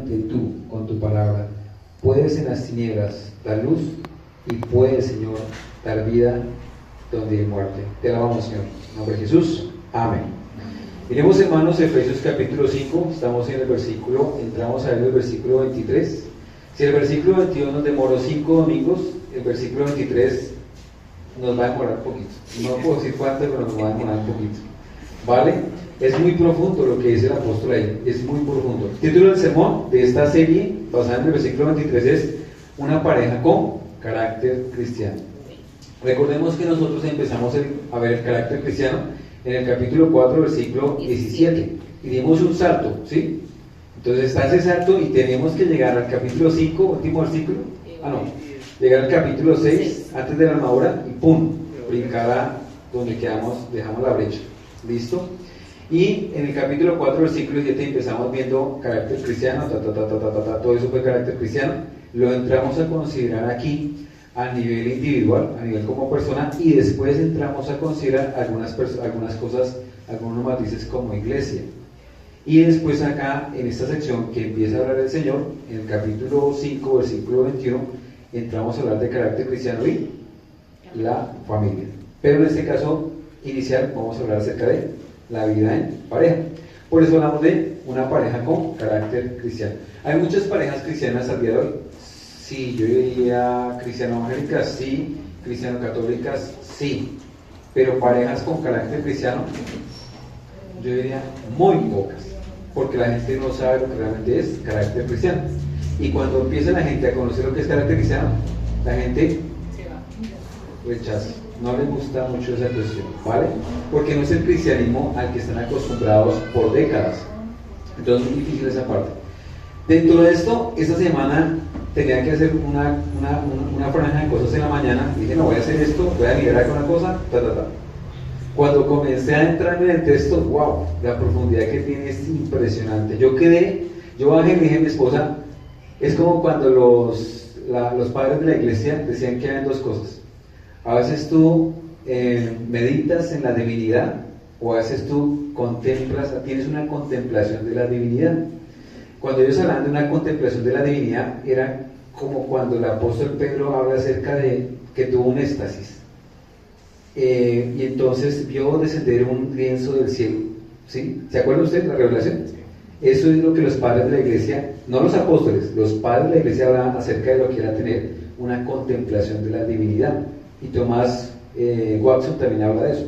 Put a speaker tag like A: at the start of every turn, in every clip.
A: solamente tú, con tu palabra, puedes en las tinieblas dar luz y puedes, Señor, dar vida donde hay muerte. Te alabamos, Señor. En nombre de Jesús. Amén. Miremos, hermanos, Efesios capítulo 5, estamos en el versículo, entramos a ver el versículo 23. Si el versículo 22 nos demoró 5 domingos, el versículo 23 nos va a demorar un poquito. No puedo decir cuánto, pero nos va a demorar un poquito. ¿Vale? Es muy profundo lo que dice el apóstol ahí, es muy profundo. El título del sermón de esta serie, basada en el versículo 23, es Una pareja con carácter cristiano. Recordemos que nosotros empezamos a ver el carácter cristiano en el capítulo 4, versículo 17, y dimos un salto, ¿sí? Entonces está ese salto y tenemos que llegar al capítulo 5, último versículo, llegar al capítulo 6, antes de la armadura, y ¡pum!, brincar a donde dejamos la brecha, ¿listo? Y en el capítulo 4, versículo 7 empezamos viendo carácter cristiano, todo eso fue carácter cristiano, lo entramos a considerar aquí a nivel individual, a nivel como persona, y después entramos a considerar algunas cosas, algunos matices como iglesia. Y después acá, en esta sección que empieza a hablar el Señor, en el capítulo 5, versículo 21, entramos a hablar de carácter cristiano y la familia. Pero en este caso inicial vamos a hablar acerca de la vida en pareja. Por eso hablamos de una pareja con carácter cristiano. Hay muchas parejas cristianas al día de hoy. Sí, yo diría cristiano-evangélicas, sí, cristiano-católicas, sí, pero parejas con carácter cristiano, yo diría muy pocas, porque la gente no sabe lo que realmente es carácter cristiano. Y cuando empieza la gente a conocer lo que es carácter cristiano, la gente rechaza, no les gusta mucho esa cuestión, ¿vale? Porque no es el cristianismo al que están acostumbrados por décadas. Entonces es muy difícil esa parte. Dentro de esto, esta semana tenía que hacer una franja de cosas en la mañana. Dije, no, voy a hacer esto, voy a liderar con una cosa, Cuando comencé a entrar en el texto, wow, la profundidad que tiene es impresionante. Yo bajé y le dije a mi esposa, es como cuando los padres de la iglesia decían que había dos cosas. A veces tú meditas en la divinidad, o a veces tú tienes una contemplación de la divinidad. Cuando ellos hablan de una contemplación de la divinidad, era como cuando el apóstol Pedro habla acerca de que tuvo un éxtasis. Y entonces vio descender un lienzo del cielo. ¿Sí? ¿Se acuerda usted de la revelación? Eso es lo que los padres de la iglesia, no los apóstoles, los padres de la iglesia hablaban acerca de lo que era tener una contemplación de la divinidad. Y Tomás Watson también habla de eso.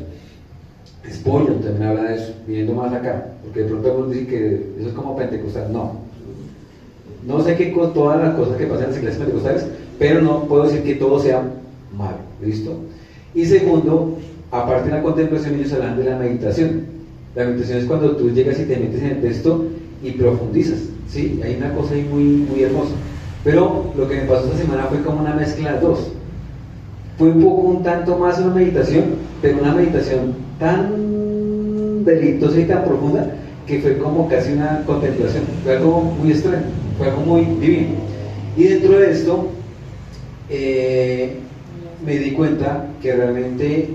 A: Spurgeon también habla de eso, viniendo más acá, porque de pronto algunos dicen que eso es como pentecostal. No sé qué con todas las cosas que pasan en las iglesias pentecostales, pero no puedo decir que todo sea malo, ¿listo? Y segundo, aparte de la contemplación, ellos hablan de la meditación. La meditación es cuando tú llegas y te metes en el texto y profundizas, ¿sí? Hay una cosa ahí muy, muy hermosa. Pero lo que me pasó esta semana fue como una mezcla de las dos. Fue un tanto más una meditación, pero una meditación tan delictosa y tan profunda que fue como casi una contemplación. Fue algo muy extraño, fue algo muy divino. Y dentro de esto me di cuenta que realmente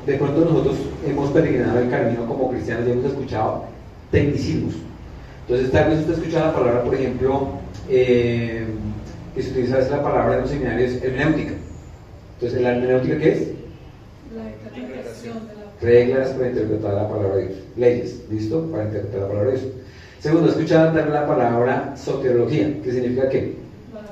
A: de pronto nosotros hemos peregrinado el camino como cristianos y hemos escuchado tecnicismos. Entonces tal vez usted ha escuchado la palabra, por ejemplo, que se utiliza a veces la palabra en los seminarios, hermenéutica. Entonces, ¿la hermenéutica qué es?
B: La interpretación de la
A: reglas para interpretar la palabra de Dios, leyes, ¿listo? Para interpretar la palabra de Dios. Segundo, escuchado también la palabra soteriología, que significa ¿qué?
B: la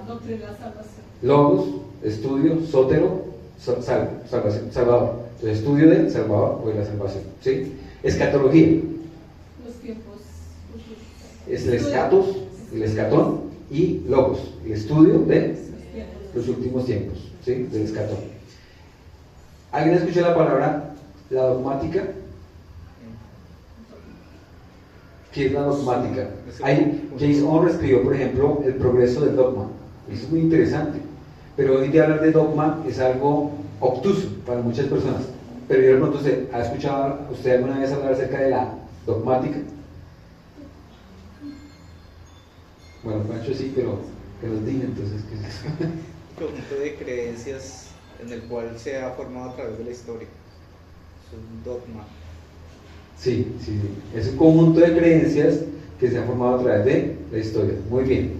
B: doctrina de la salvación.
A: Logos, estudio, sotero, salvación, salvador. Entonces, estudio del salvador o de la salvación, ¿sí? Escatología.
B: Los tiempos.
A: Es el escatos, el escatón, y logos, el estudio de los últimos tiempos, ¿sí? Del escatón. ¿Alguien escuchó la palabra la dogmática? ¿Qué es la dogmática? James Orr escribió, por ejemplo, El progreso del dogma. Eso es muy interesante. Pero hoy en día hablar de dogma es algo obtuso para muchas personas. Pero yo de pronto, ¿ha escuchado usted alguna vez hablar acerca de la dogmática? Bueno, Pancho sí, pero que nos diga entonces qué es eso.
C: Un conjunto de creencias en el cual se ha formado a través de la historia. Es un dogma.
A: Sí, es un conjunto de creencias que se han formado a través de la historia. Muy bien.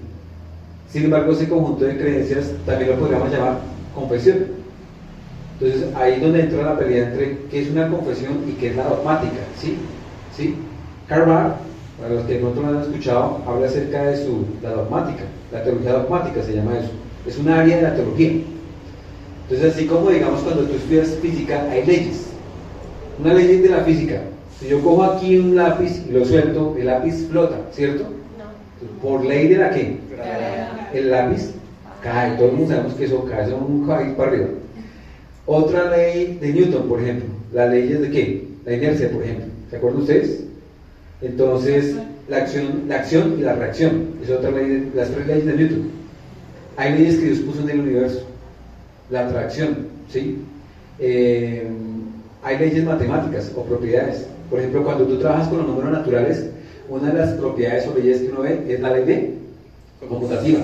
A: Sin embargo, ese conjunto de creencias también lo podríamos llamar confesión. Entonces, ahí es donde entra la pelea entre qué es una confesión y qué es la dogmática. ¿Sí? ¿Sí? Karl Barth, para los que de pronto lo han escuchado, habla acerca de la dogmática. La teología dogmática se llama eso. Es un área de la teología. Entonces, así como digamos cuando tú estudias física, hay leyes. Una ley de la física. Si yo cojo aquí un lápiz y lo suelto, el lápiz flota, ¿cierto? No. ¿Por ley de la qué? El lápiz cae. Todos sabemos que eso cae, eso nunca va a ir para arriba. Otra ley de Newton, por ejemplo. ¿Las leyes de qué? La inercia, por ejemplo. ¿Se acuerdan ustedes? Entonces, la acción y la reacción. Es otra ley, las 3 leyes de Newton. Hay leyes que Dios puso en el universo. La atracción, ¿sí? Hay leyes matemáticas o propiedades. Por ejemplo, cuando tú trabajas con los números naturales, una de las propiedades o leyes que uno ve es la ley de conmutativa.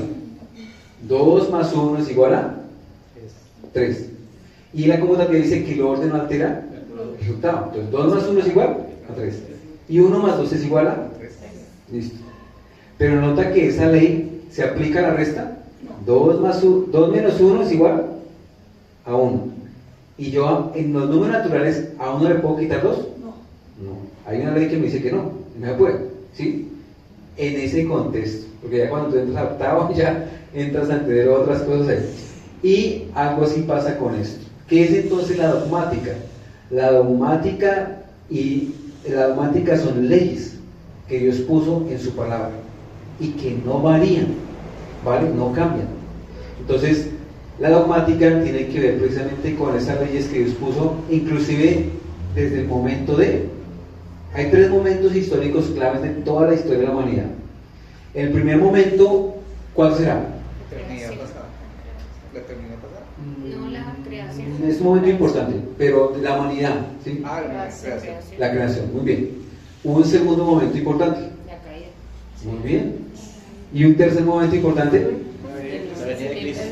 A: 2 más 1 es igual a 3. Y la conmutativa dice que el orden no altera el resultado. Entonces, 2 más 1 es igual a 3. Y 1 más 2 es igual a 3. Listo. Pero nota que esa ley se aplica a la resta. 2 menos 1 es igual a 1. Y yo en los números naturales a 1 le puedo quitar 2. No. Hay una ley que me dice que no se puede. ¿Sí? En ese contexto. Porque ya cuando tú entras a octavo ya entras a entender otras cosas ahí. Y algo así pasa con esto. ¿Qué es entonces la dogmática? La dogmática son leyes que Dios puso en su palabra y que no varían, ¿vale? No cambian. Entonces, la dogmática tiene que ver precisamente con esas leyes que Dios puso, inclusive desde el momento de... Hay 3 momentos históricos claves de toda la historia de la humanidad. El primer momento, ¿cuál será?
C: La eternidad pasada. ¿La eternidad pasada?
D: No, la creación.
A: Es un momento importante, pero de la humanidad, ¿sí?
C: La creación.
A: La creación, muy bien. Un segundo momento importante.
D: La caída.
A: Muy bien. ¿Y un tercer momento importante?
C: La venida de Cristo.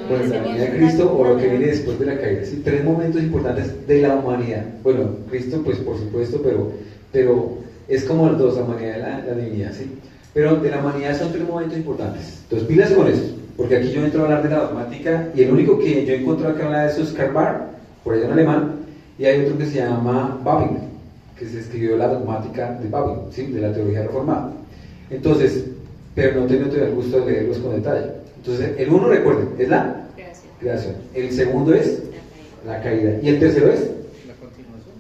A: Pues la venida de Cristo o lo que viene después de la caída. ¿Sí? 3 momentos importantes de la humanidad. Bueno, Cristo, pues por supuesto, pero es como los dos, la humanidad y la divinidad, ¿sí? Pero de la humanidad son 3 momentos importantes. Entonces, pilas con eso, porque aquí yo entro a hablar de la dogmática y el único que yo encontré que habla de eso es Karl Barth, por allá en alemán, y hay otro que se llama Babbing, que se escribió la dogmática de Babbing, ¿sí? De la teología reformada. Entonces, pero no tengo todavía el gusto de leerlos con detalle. Entonces, el uno, recuerden, es la creación. El segundo es la caída. Y el tercero es
C: La continuación.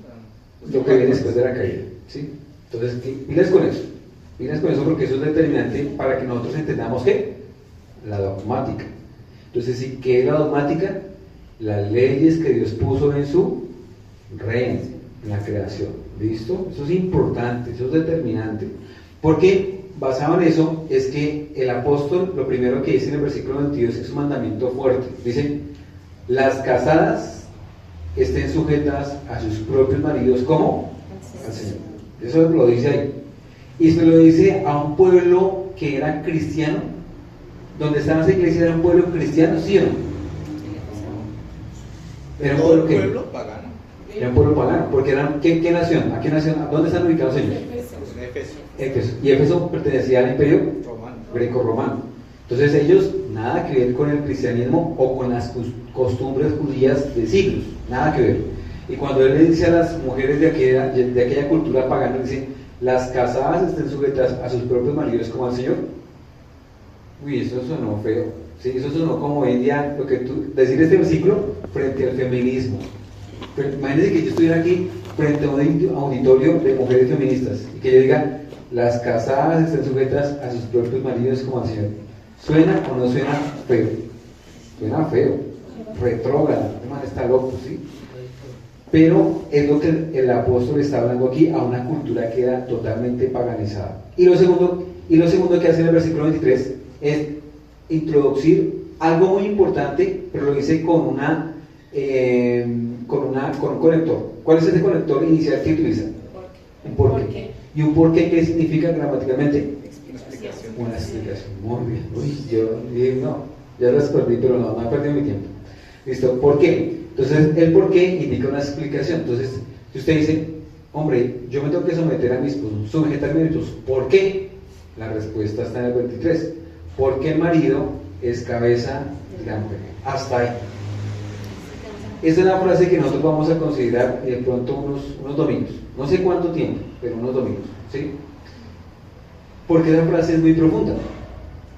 A: lo que viene después de la caída, ¿sí? Entonces, pilas con eso. Pilas con eso porque eso es determinante para que nosotros entendamos ¿qué? La dogmática. Entonces, ¿sí? ¿Qué es la dogmática? Las leyes que Dios puso en su reino, en la creación. ¿Listo? Eso es importante, eso es determinante. Porque basado en eso es que el apóstol, lo primero que dice en el versículo 22 es un mandamiento fuerte. Dice, las casadas estén sujetas a sus propios maridos como al Señor. Eso lo dice ahí. Y se lo dice a un pueblo que era cristiano. Donde estaban las iglesias era un pueblo cristiano, ¿sí o no? Era un pueblo,
C: pueblo pagano.
A: Era un pueblo pagano, porque eran, ¿qué nación? ¿A qué nación? ¿Dónde están ubicados ellos?
C: En Éfeso.
A: Éfeso. Y Éfeso pertenecía al imperio
C: Romano.
A: greco-romano. Entonces ellos nada que ver con el cristianismo o con las costumbres judías de siglos, nada que ver. Y cuando él le dice a las mujeres de aquella cultura pagana, dice, las casadas estén sujetas a sus propios maridos como al Señor. Uy, eso sonó feo. Sí, eso sonó como hoy en día lo que decir este versículo frente al feminismo. Pero imagínense que yo estuviera aquí frente a un auditorio de mujeres feministas y que yo diga, las casadas estén sujetas a sus propios maridos como al Señor. ¿Suena o no suena feo? Suena feo, retrógrado, el man está loco, ¿sí? Pero es lo que el apóstol está hablando aquí a una cultura que era totalmente paganizada. Y lo segundo que hace en el versículo 23 es introducir algo muy importante, pero lo dice con un conector. ¿Cuál es ese conector inicial que utiliza? Un porqué. ¿Y un porqué qué significa gramaticalmente? Una explicación. Muy bien. Uy, yo dije, no, ya las perdí, pero no he perdido mi tiempo. Listo, ¿por qué? Entonces, el por qué indica una explicación. Entonces, si usted dice, hombre, yo me tengo que someter a mi esposo, sujetarme a mi esposo. ¿Por qué? La respuesta está en el 23. Porque el marido es cabeza de la mujer. Hasta ahí. Esa es la frase que nosotros vamos a considerar de pronto unos domingos. No sé cuánto tiempo, pero unos domingos. ¿Sí? Porque esa frase es muy profunda.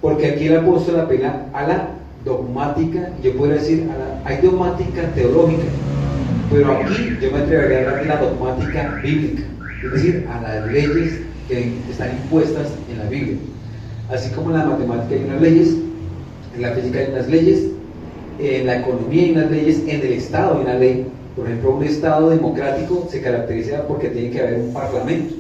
A: Porque aquí el apóstol apela a la dogmática, yo podría decir, hay dogmática teológica, pero aquí yo me atrevería a hablar de la dogmática bíblica, es decir, a las leyes que están impuestas en la Biblia. Así como en la matemática hay unas leyes, en la física hay unas leyes, en la economía hay unas leyes, en el Estado hay una ley. Por ejemplo, un Estado democrático se caracteriza porque tiene que haber un parlamento.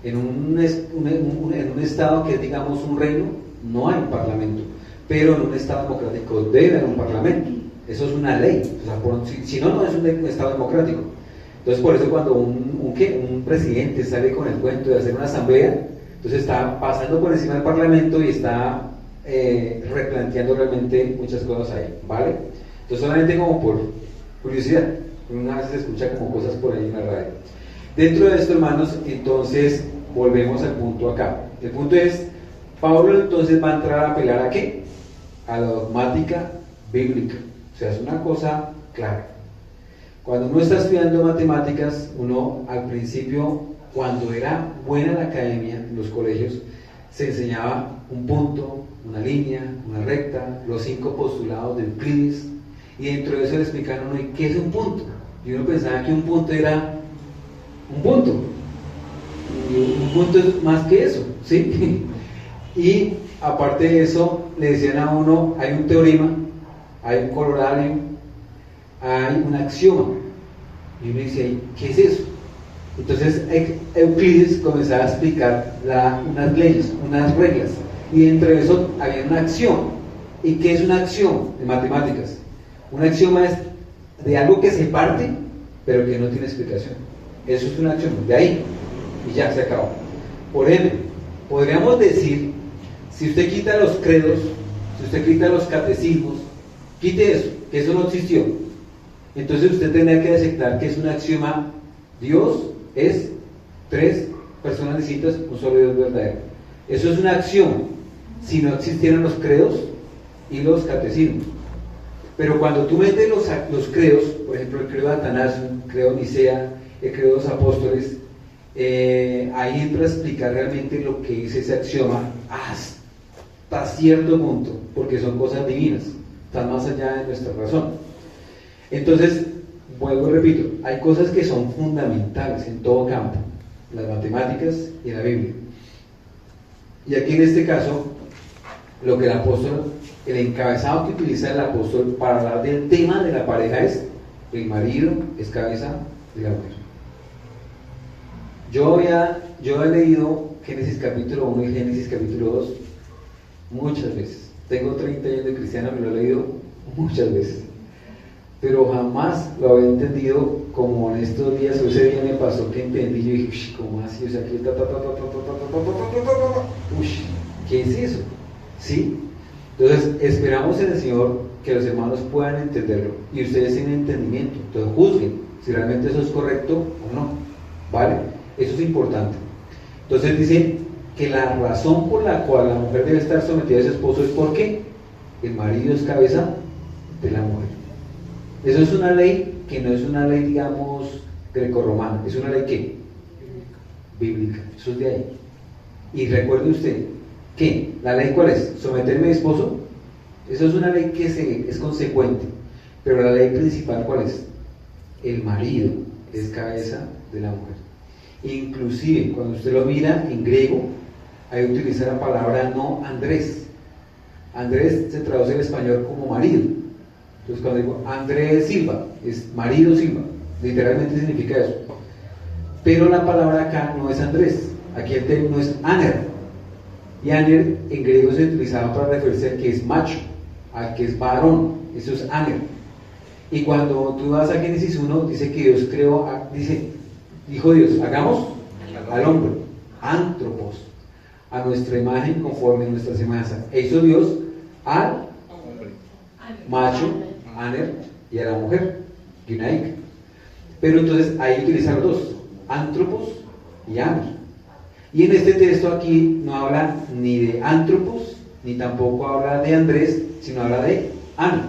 A: En un Estado que es, digamos, un reino, no hay un parlamento, pero en un Estado democrático debe haber un parlamento. Eso es una ley. O sea, si no, no es un Estado democrático. Entonces, por eso cuando un presidente sale con el cuento de hacer una asamblea, entonces está pasando por encima del parlamento y está replanteando realmente muchas cosas ahí, ¿vale? Entonces, solamente como por curiosidad, una vez se escucha como cosas por ahí en la radio. Dentro de esto, hermanos, entonces volvemos al punto acá. El punto es, Pablo entonces va a entrar a apelar ¿a qué? A la dogmática bíblica. O sea, es una cosa clara. Cuando uno está estudiando matemáticas, uno al principio, cuando era buena en la academia, en los colegios, se enseñaba un punto, una línea, una recta, los 5 postulados de Euclides, y dentro de eso le explicaron a uno qué es un punto. Y uno pensaba que un punto era un punto. Y un punto es más que eso, ¿sí? Y aparte de eso, le decían a uno, hay un teorema, hay un corolario, hay un axioma. Y uno dice, ¿qué es eso? Entonces Euclides comenzaba a explicar unas leyes, unas reglas, y dentro de eso había una acción. ¿Y qué es un axioma en matemáticas? Un axioma es de algo que se parte, pero que no tiene explicación. Eso es un axioma, de ahí, y ya se acabó. Por ejemplo, podríamos decir, si usted quita los credos, si usted quita los catecismos, quite eso, que eso no existió. Entonces usted tendría que aceptar que es un axioma: Dios es 3 personas distintas, un solo Dios verdadero. Eso es un axioma, si no existieran los credos y los catecismos. Pero cuando tú metes los credos, por ejemplo el credo de Atanasio, el credo de Nicea, el credo de los apóstoles, ahí entra a explicar realmente lo que dice ese axioma hasta cierto punto, porque son cosas divinas, están más allá de nuestra razón. Entonces, vuelvo y repito, hay cosas que son fundamentales en todo campo, en las matemáticas y en la Biblia. Y aquí en este caso, lo que el apóstol, el encabezado que utiliza el apóstol para hablar del tema de la pareja es: el marido es cabeza de la mujer. Yo he leído Génesis capítulo 1 y Génesis capítulo 2 muchas veces. Tengo 30 años de cristiano y lo he leído muchas veces, pero jamás lo había entendido como en estos días. O ese día me pasó que entendí, yo dije, ¿cómo así? O sea, que ¿qué es eso? ¿Sí? Entonces, esperamos en el Señor que los hermanos puedan entenderlo y ustedes tienen entendimiento. Entonces, juzguen si realmente eso es correcto o no, ¿vale? Eso es importante. Entonces dice que la razón por la cual la mujer debe estar sometida a su esposo es porque el marido es cabeza de la mujer. Eso es una ley que no es una ley, digamos, grecorromana, es una ley ¿qué? Bíblica. Eso es de ahí. Y recuerde usted que la ley ¿cuál es? Someterme a mi esposo. Eso es una ley que es consecuente, pero la ley principal ¿cuál es? El marido es cabeza de la mujer. Inclusive cuando usted lo mira en griego, ahí utiliza la palabra no Andrés. Andrés se traduce en español como marido. Entonces cuando digo Andrés Silva, es marido Silva, literalmente significa eso. Pero la palabra acá no es Andrés, aquí el término es Aner. Y Aner en griego se utilizaba para referirse al que es macho, al que es varón, eso es Aner. Y cuando tú vas a Génesis 1, dice que Dios creó, dijo Dios, hagamos al hombre, antropos, a nuestra imagen conforme a nuestra semejanza. E hizo Dios al macho, Aner, y a la mujer, Yunaik. Pero entonces ahí utiliza los dos, antropos y anos. Y en este texto aquí no habla ni de antropos, ni tampoco habla de Andrés, sino habla de ano.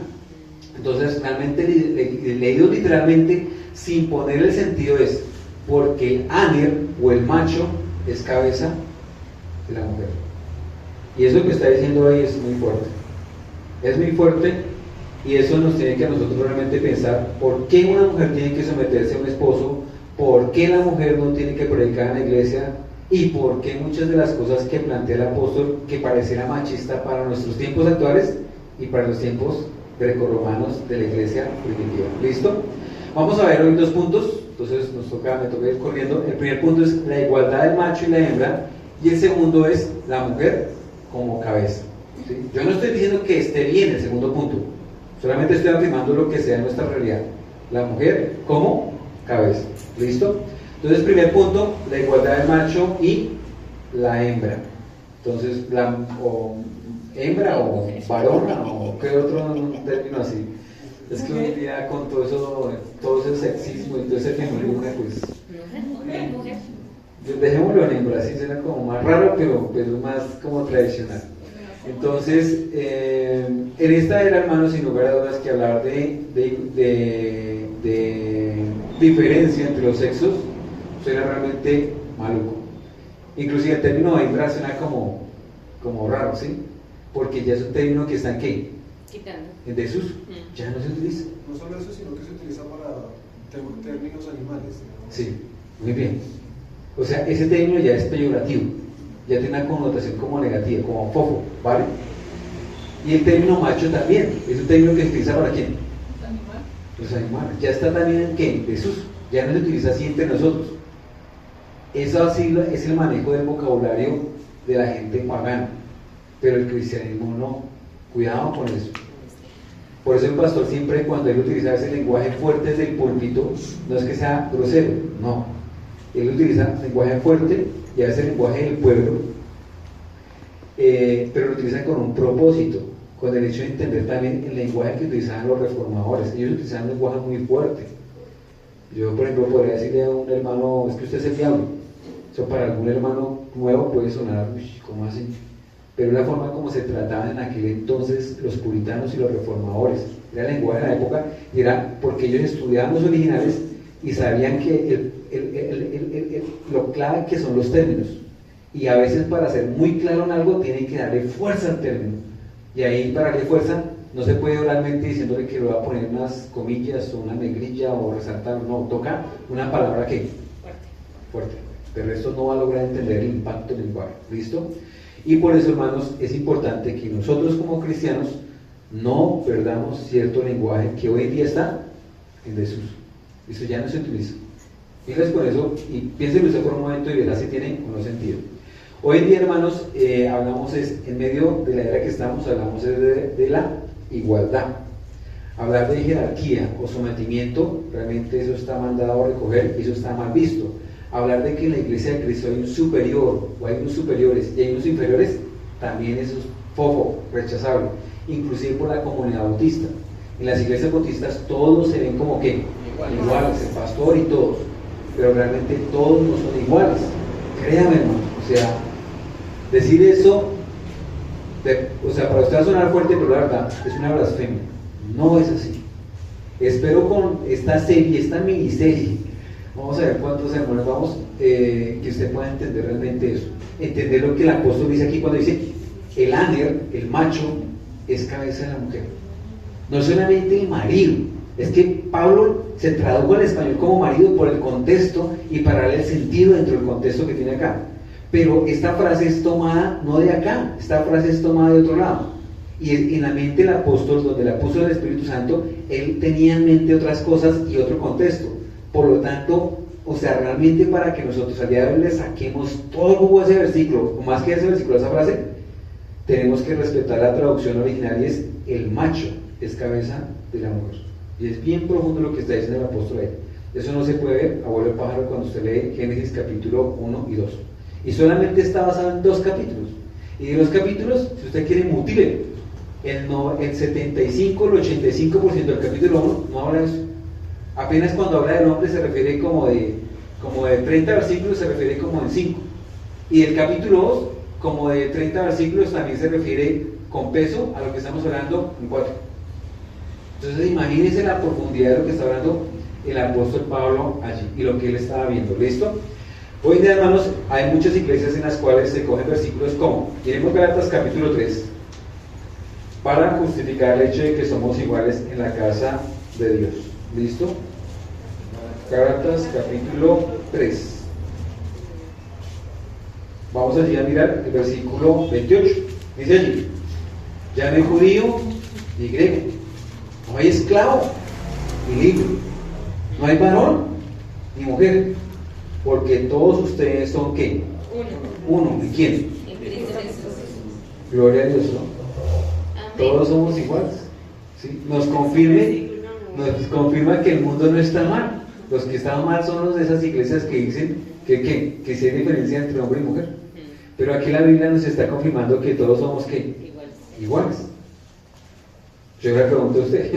A: Entonces, realmente leído literalmente, sin poner el sentido, es porque el aner o el macho es cabeza de la mujer. Y eso que está diciendo ahí es muy fuerte. Es muy fuerte, y eso nos tiene que a nosotros realmente pensar por qué una mujer tiene que someterse a un esposo, por qué la mujer no tiene que predicar en la iglesia, y por qué muchas de las cosas que plantea el apóstol que pareciera machista para nuestros tiempos actuales y para los tiempos grecorromanos de la iglesia primitiva. ¿Listo? Vamos a ver hoy 2 puntos. Entonces me toca ir corriendo. El primer punto es la igualdad del macho y la hembra, y el segundo es la mujer como cabeza. ¿Sí? Yo no estoy diciendo que esté bien el segundo punto, solamente estoy afirmando lo que sea nuestra realidad. La mujer como cabeza. ¿Listo? Entonces, primer punto, la igualdad del macho y la hembra. Entonces, hembra o varona o qué otro término así. Es que hoy día con todo ese sexismo y todo ese feminismo, pues dejémoslo en hembra, así suena como más raro, pero más como tradicional. Entonces, en esta era, hermanos, sin lugar a dudas, que hablar de diferencia entre los sexos suena realmente maluco. Inclusive el término hembra suena como raro, ¿sí? Porque ya es un término que está en ¿qué?
D: Quitando.
A: En desuso, ya no se utiliza.
E: No solo eso, sino que se utiliza para términos animales, ¿no?
A: Sí, muy bien. O sea, ese término ya es peyorativo, ya tiene una connotación como negativa, como fofo, ¿vale? Y el término macho también, es un término que se utiliza para ¿quién? Los animales. Ya está también en ¿qué? En desuso, ya no se utiliza así entre nosotros. Eso así es el manejo del vocabulario de la gente pagana, pero el cristianismo no. Cuidado con eso. Por eso el pastor siempre, cuando él utiliza ese lenguaje fuerte desde el púlpito, no es que sea grosero, no. Él utiliza lenguaje fuerte, ya es el lenguaje del pueblo, pero lo utiliza con un propósito, con el hecho de entender también el lenguaje que utilizaban los reformadores. Ellos utilizaban un lenguaje muy fuerte. Yo, por ejemplo, podría decirle a un hermano, es que usted es el diablo. Eso para algún hermano nuevo puede sonar, ¿cómo así? Pero la forma como se trataban en aquel entonces los puritanos y los reformadores. Era el lenguaje de la época, y era porque ellos estudiaban los originales y sabían que lo clave que son los términos. Y a veces, para ser muy claro en algo, tienen que darle fuerza al término. Y ahí, para darle fuerza, no se puede oralmente diciéndole que le va a poner unas comillas o una negrilla o resaltar. No, toca una palabra que fuerte. Pero esto no va a lograr entender el impacto del lenguaje. ¿Listo? Y por eso, hermanos, es importante que nosotros como cristianos no perdamos cierto lenguaje que hoy en día está en desuso. Eso ya no se utiliza. Fíjense con eso y piénsenlo usted por un momento y verá si tiene o no sentido. Hoy en día, hermanos, hablamos en medio de la era que estamos, hablamos de la igualdad. Hablar de jerarquía o sometimiento, realmente eso está mandado a recoger y eso está mal visto. Hablar de que en la iglesia de Cristo hay un superior o hay unos superiores y hay unos inferiores, también eso es fofo, rechazable, inclusive por la comunidad bautista. En las iglesias bautistas todos se ven como que iguales, el pastor y todos, pero realmente todos no son iguales. Créanme, hermano, o sea, decir eso, para usted va a sonar fuerte, pero la verdad es una blasfemia. No es así. Espero con esta serie, esta miniserie, vamos a ver cuántos sermones vamos, que usted pueda entender realmente eso. Entender lo que el apóstol dice aquí cuando dice el aner, el macho, es cabeza de la mujer. No solamente el marido, es que Pablo se tradujo al español como marido por el contexto y para darle el sentido dentro del contexto que tiene acá. Pero esta frase es tomada no de acá, esta frase es tomada de otro lado. Y en la mente del apóstol, donde el apóstol del Espíritu Santo, él tenía en mente otras cosas y otro contexto. Por lo tanto, o sea, realmente para que nosotros al día de hoy le saquemos todo el jugo a ese versículo, o más que ese versículo, esa frase, tenemos que respetar la traducción original y es el macho es cabeza de la mujer. Y es bien profundo lo que está diciendo el apóstol ahí. Eso no se puede ver a vuelo de pájaro cuando usted lee Génesis capítulo 1 y 2. Y solamente está basado en 2 capítulos. Y de los capítulos, si usted quiere, mutile. El 75, el 85% del capítulo 1 no habla de eso. Apenas cuando habla del hombre se refiere como de como de 30 versículos se refiere como en 5. Y el capítulo 2, como de 30 versículos, también se refiere con peso a lo que estamos hablando en 4. Entonces imagínense la profundidad de lo que está hablando el apóstol Pablo allí y lo que él estaba viendo. ¿Listo? Hoy en día, hermanos, hay muchas iglesias en las cuales se cogen versículos como, miremos Gálatas capítulo 3, para justificar el hecho de que somos iguales en la casa de Dios. ¿Listo? Gálatas capítulo 3. Vamos allí a mirar el versículo 28. Dice allí, ya no hay judío ni griego, no hay esclavo ni libre, no hay varón ni mujer, porque todos ustedes son ¿qué? Uno. ¿Y quién? Gloria a Dios, ¿no? Todos somos iguales, ¿sí? Nos confirma que el mundo no está mal. Los que están mal son los de esas iglesias que dicen que sí hay diferencia entre hombre y mujer. Pero aquí la Biblia nos está confirmando que todos somos ¿qué? Iguales. Yo le pregunto a usted.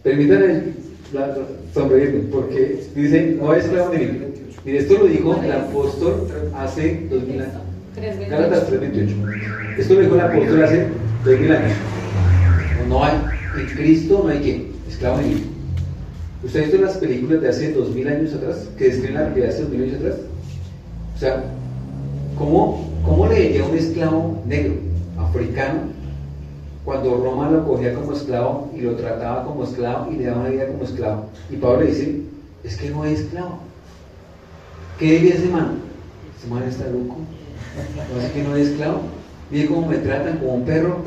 A: Permítanme sonreírme, porque dice, no es esclavo ni libre. Mire, esto lo dijo el apóstol hace 2000 años. Gálatas 3:28. Esto lo dijo el apóstol hace 2000 años. No hay, en Cristo no hay ¿qué? Esclavo ni libre. ¿Usted ha visto las películas de hace 2000 años atrás? Que describen la realidad de hace 2000 años atrás. O sea, ¿cómo le diría a un esclavo negro, africano, cuando Roma lo cogía como esclavo y lo trataba como esclavo y le daba una vida como esclavo? Y Pablo le dice, es que no hay esclavo. ¿Qué diría ese man? Ese man está loco. No sé que no hay esclavo. Mire cómo me tratan, como un perro.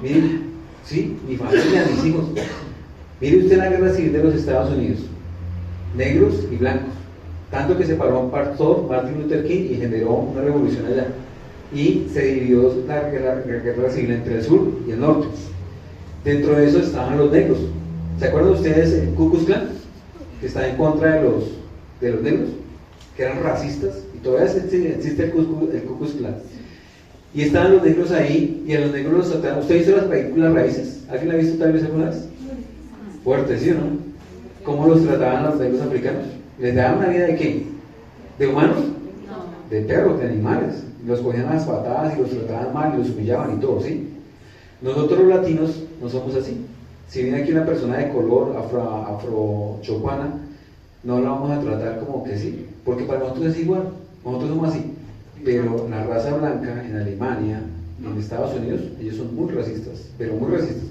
A: Mire, sí, mi familia, mis hijos. Mire usted la guerra civil de los Estados Unidos. Negros y blancos. Tanto que se paró un pastor, Martin Luther King, y generó una revolución allá. Y se dividió la guerra civil entre el sur y el norte. Dentro de eso estaban los negros. ¿Se acuerdan ustedes el Ku Klux Klan? Que está en contra de los negros, que eran racistas, y todavía existe el Ku Klux Klan. Y estaban los negros ahí, y a los negros los trataban. ¿Usted ha visto las películas Raíces? ¿Alguien la ha visto tal vez alguna vez? Fuerte, ¿sí o no? ¿Cómo los trataban los negros africanos? ¿Les daban una vida de qué? ¿De humanos? No. De perros, de animales. Los cogían a las patadas y los trataban mal y los humillaban y todo, ¿sí? Nosotros los latinos no somos así. Si viene aquí una persona de color afro-chocuana, no la vamos a tratar como que sí, porque para nosotros es igual, nosotros somos así. Pero la raza blanca en Alemania, en Estados Unidos, ellos son muy racistas, pero muy racistas.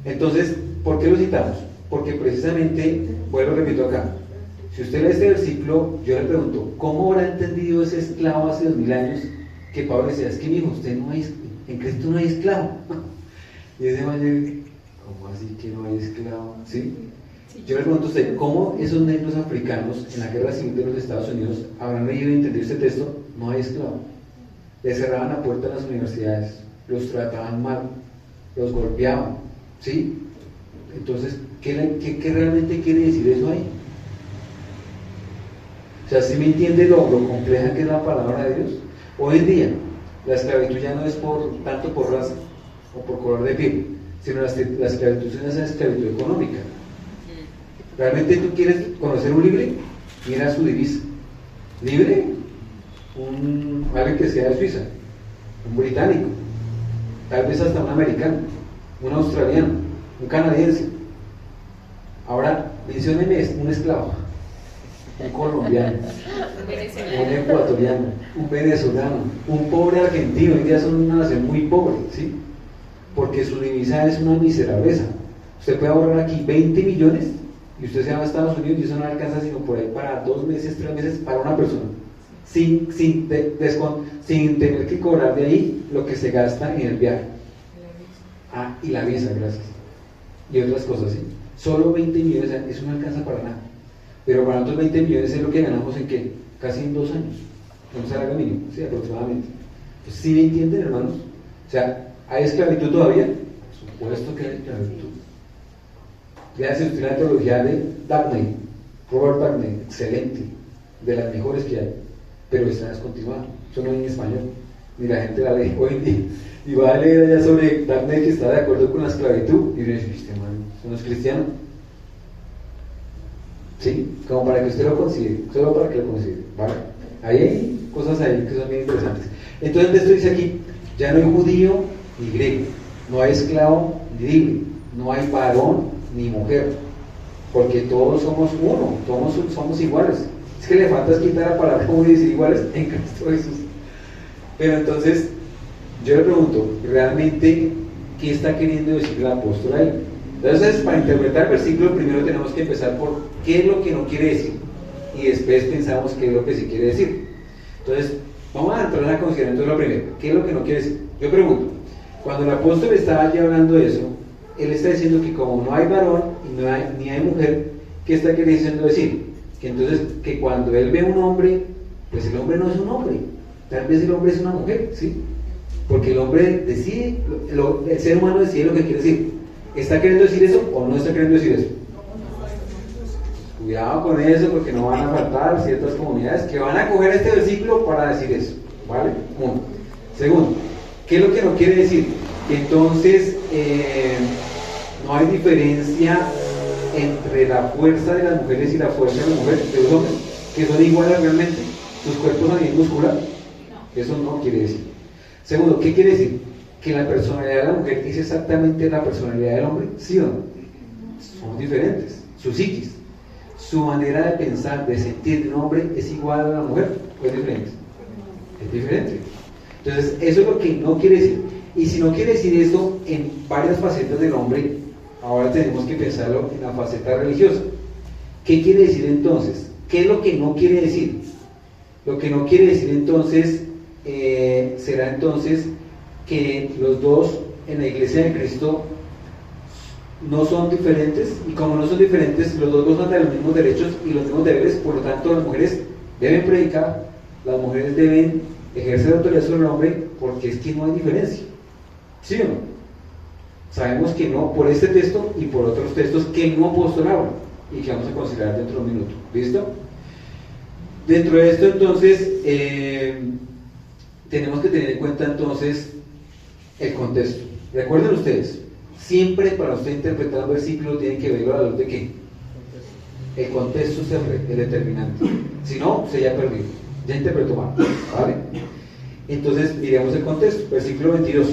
A: Entonces, ¿por qué lo citamos? Porque precisamente, vuelvo repito acá, si usted lee este versículo, yo le pregunto, ¿cómo habrá entendido ese esclavo hace 2000 años que Pablo decía, es que mi hijo, usted no hay, en Cristo no hay esclavo? Y ese man, ¿cómo así que no hay esclavo? ¿Sí? Yo le pregunto a usted, ¿cómo esos negros africanos en la guerra civil de los Estados Unidos habrán leído y entendido este texto? No hay esclavo. Les cerraban la puerta a las universidades, los trataban mal, los golpeaban, ¿sí? Entonces, ¿qué realmente quiere decir eso ahí? O sea, ¿sí me entiende lo compleja que es la palabra de Dios? Hoy en día, la esclavitud ya no es tanto por raza o por color de piel, sino la esclavitud es una esclavitud económica. ¿Realmente tú quieres conocer un libre? Mira su divisa. ¿Libre? Alguien que sea de Suiza, un británico, tal vez hasta un americano, un australiano, un canadiense. Ahora, mencióneme un esclavo, un colombiano, un ecuatoriano, un venezolano, un pobre argentino. Hoy día son una nación muy pobre, ¿sí? Porque su divisa es una miserableza. Usted puede ahorrar aquí 20 millones y usted se va a Estados Unidos y eso no alcanza sino por ahí para 2 meses, 3 meses para una persona, sin tener que cobrar de ahí lo que se gasta en el viaje. Y la visa, gracias. Y otras cosas, ¿sí? Solo 20 millones, eso no alcanza para nada. Pero para nosotros 20 millones es lo que ganamos en ¿qué? Casi en 2 años. Un salario mínimo, sí, aproximadamente. Pues, ¿sí me entienden, hermanos? O sea, ¿hay esclavitud todavía? Por supuesto que hay esclavitud. Léase usted la teología de Daphne, Robert Daphne, excelente, de las mejores que hay, pero está descontinuada. Eso no hay en español, ni la gente la lee hoy en día. Y va a leer allá sobre Daphne que está de acuerdo con la esclavitud, y dice, este man, ¿eso no es cristiano? ¿Sí? Como para que usted lo considere, solo para que lo considere, ¿vale? Ahí hay cosas ahí que son bien interesantes. Entonces esto dice aquí, ya no hay judío ni griego, no hay esclavo ni libre, no hay varón ni mujer, porque todos somos uno, todos somos iguales. Es que le falta quitar la palabra como decir iguales en Cristo Jesús. Pero entonces, yo le pregunto, ¿realmente qué está queriendo decir el apóstol ahí? Entonces, para interpretar el versículo, primero tenemos que empezar por qué es lo que no quiere decir, y después pensamos qué es lo que sí quiere decir. Entonces, vamos a entrar a considerar entonces lo primero, ¿qué es lo que no quiere decir? Yo pregunto, cuando el apóstol estaba allí hablando de eso, él está diciendo que como no hay varón y ni hay mujer, ¿qué está queriendo decir? Que entonces, que cuando él ve un hombre, pues el hombre no es un hombre, tal vez el hombre es una mujer, ¿sí? Porque el hombre decide, el ser humano decide lo que quiere decir. ¿Está queriendo decir eso o no está queriendo decir eso? Cuidado con eso, porque no van a faltar ciertas comunidades que van a coger este versículo para decir eso, ¿vale? Uno. Segundo, ¿qué es lo que no quiere decir? Que entonces no hay diferencia entre la fuerza de las mujeres y la fuerza de las mujeres, de los hombres, que son iguales realmente, sus cuerpos a nivel muscular. Eso no quiere decir. Segundo, ¿qué quiere decir? Que la personalidad de la mujer es exactamente la personalidad del hombre, ¿sí o no? Son diferentes, su psiquis, su manera de pensar, de sentir de un hombre es igual a la mujer, ¿o es diferente? Es diferente. Entonces, eso es lo que no quiere decir. Y si no quiere decir esto en varias facetas del hombre, ahora tenemos que pensarlo en la faceta religiosa. ¿Qué quiere decir entonces? ¿Qué es lo que no quiere decir? Lo que no quiere decir entonces será entonces que los dos en la iglesia de Cristo no son diferentes, y como no son diferentes, los dos gozan de los mismos derechos y los mismos deberes. Por lo tanto, las mujeres deben predicar, las mujeres deben ejercer autoridad sobre el hombre, porque es que no hay diferencia, ¿sí o no? Sabemos que no, por este texto y por otros textos que el mismo apóstol habla y que vamos a considerar dentro de un minuto. ¿Listo? Dentro de esto, entonces, tenemos que tener en cuenta entonces el contexto. Recuerden ustedes, siempre para usted interpretar un versículo tiene que verlo a la luz de ¿qué? El contexto es el determinante. Si no, se ya perdido, ya interpretó mal, ¿vale? Entonces, miremos el contexto, versículo 22.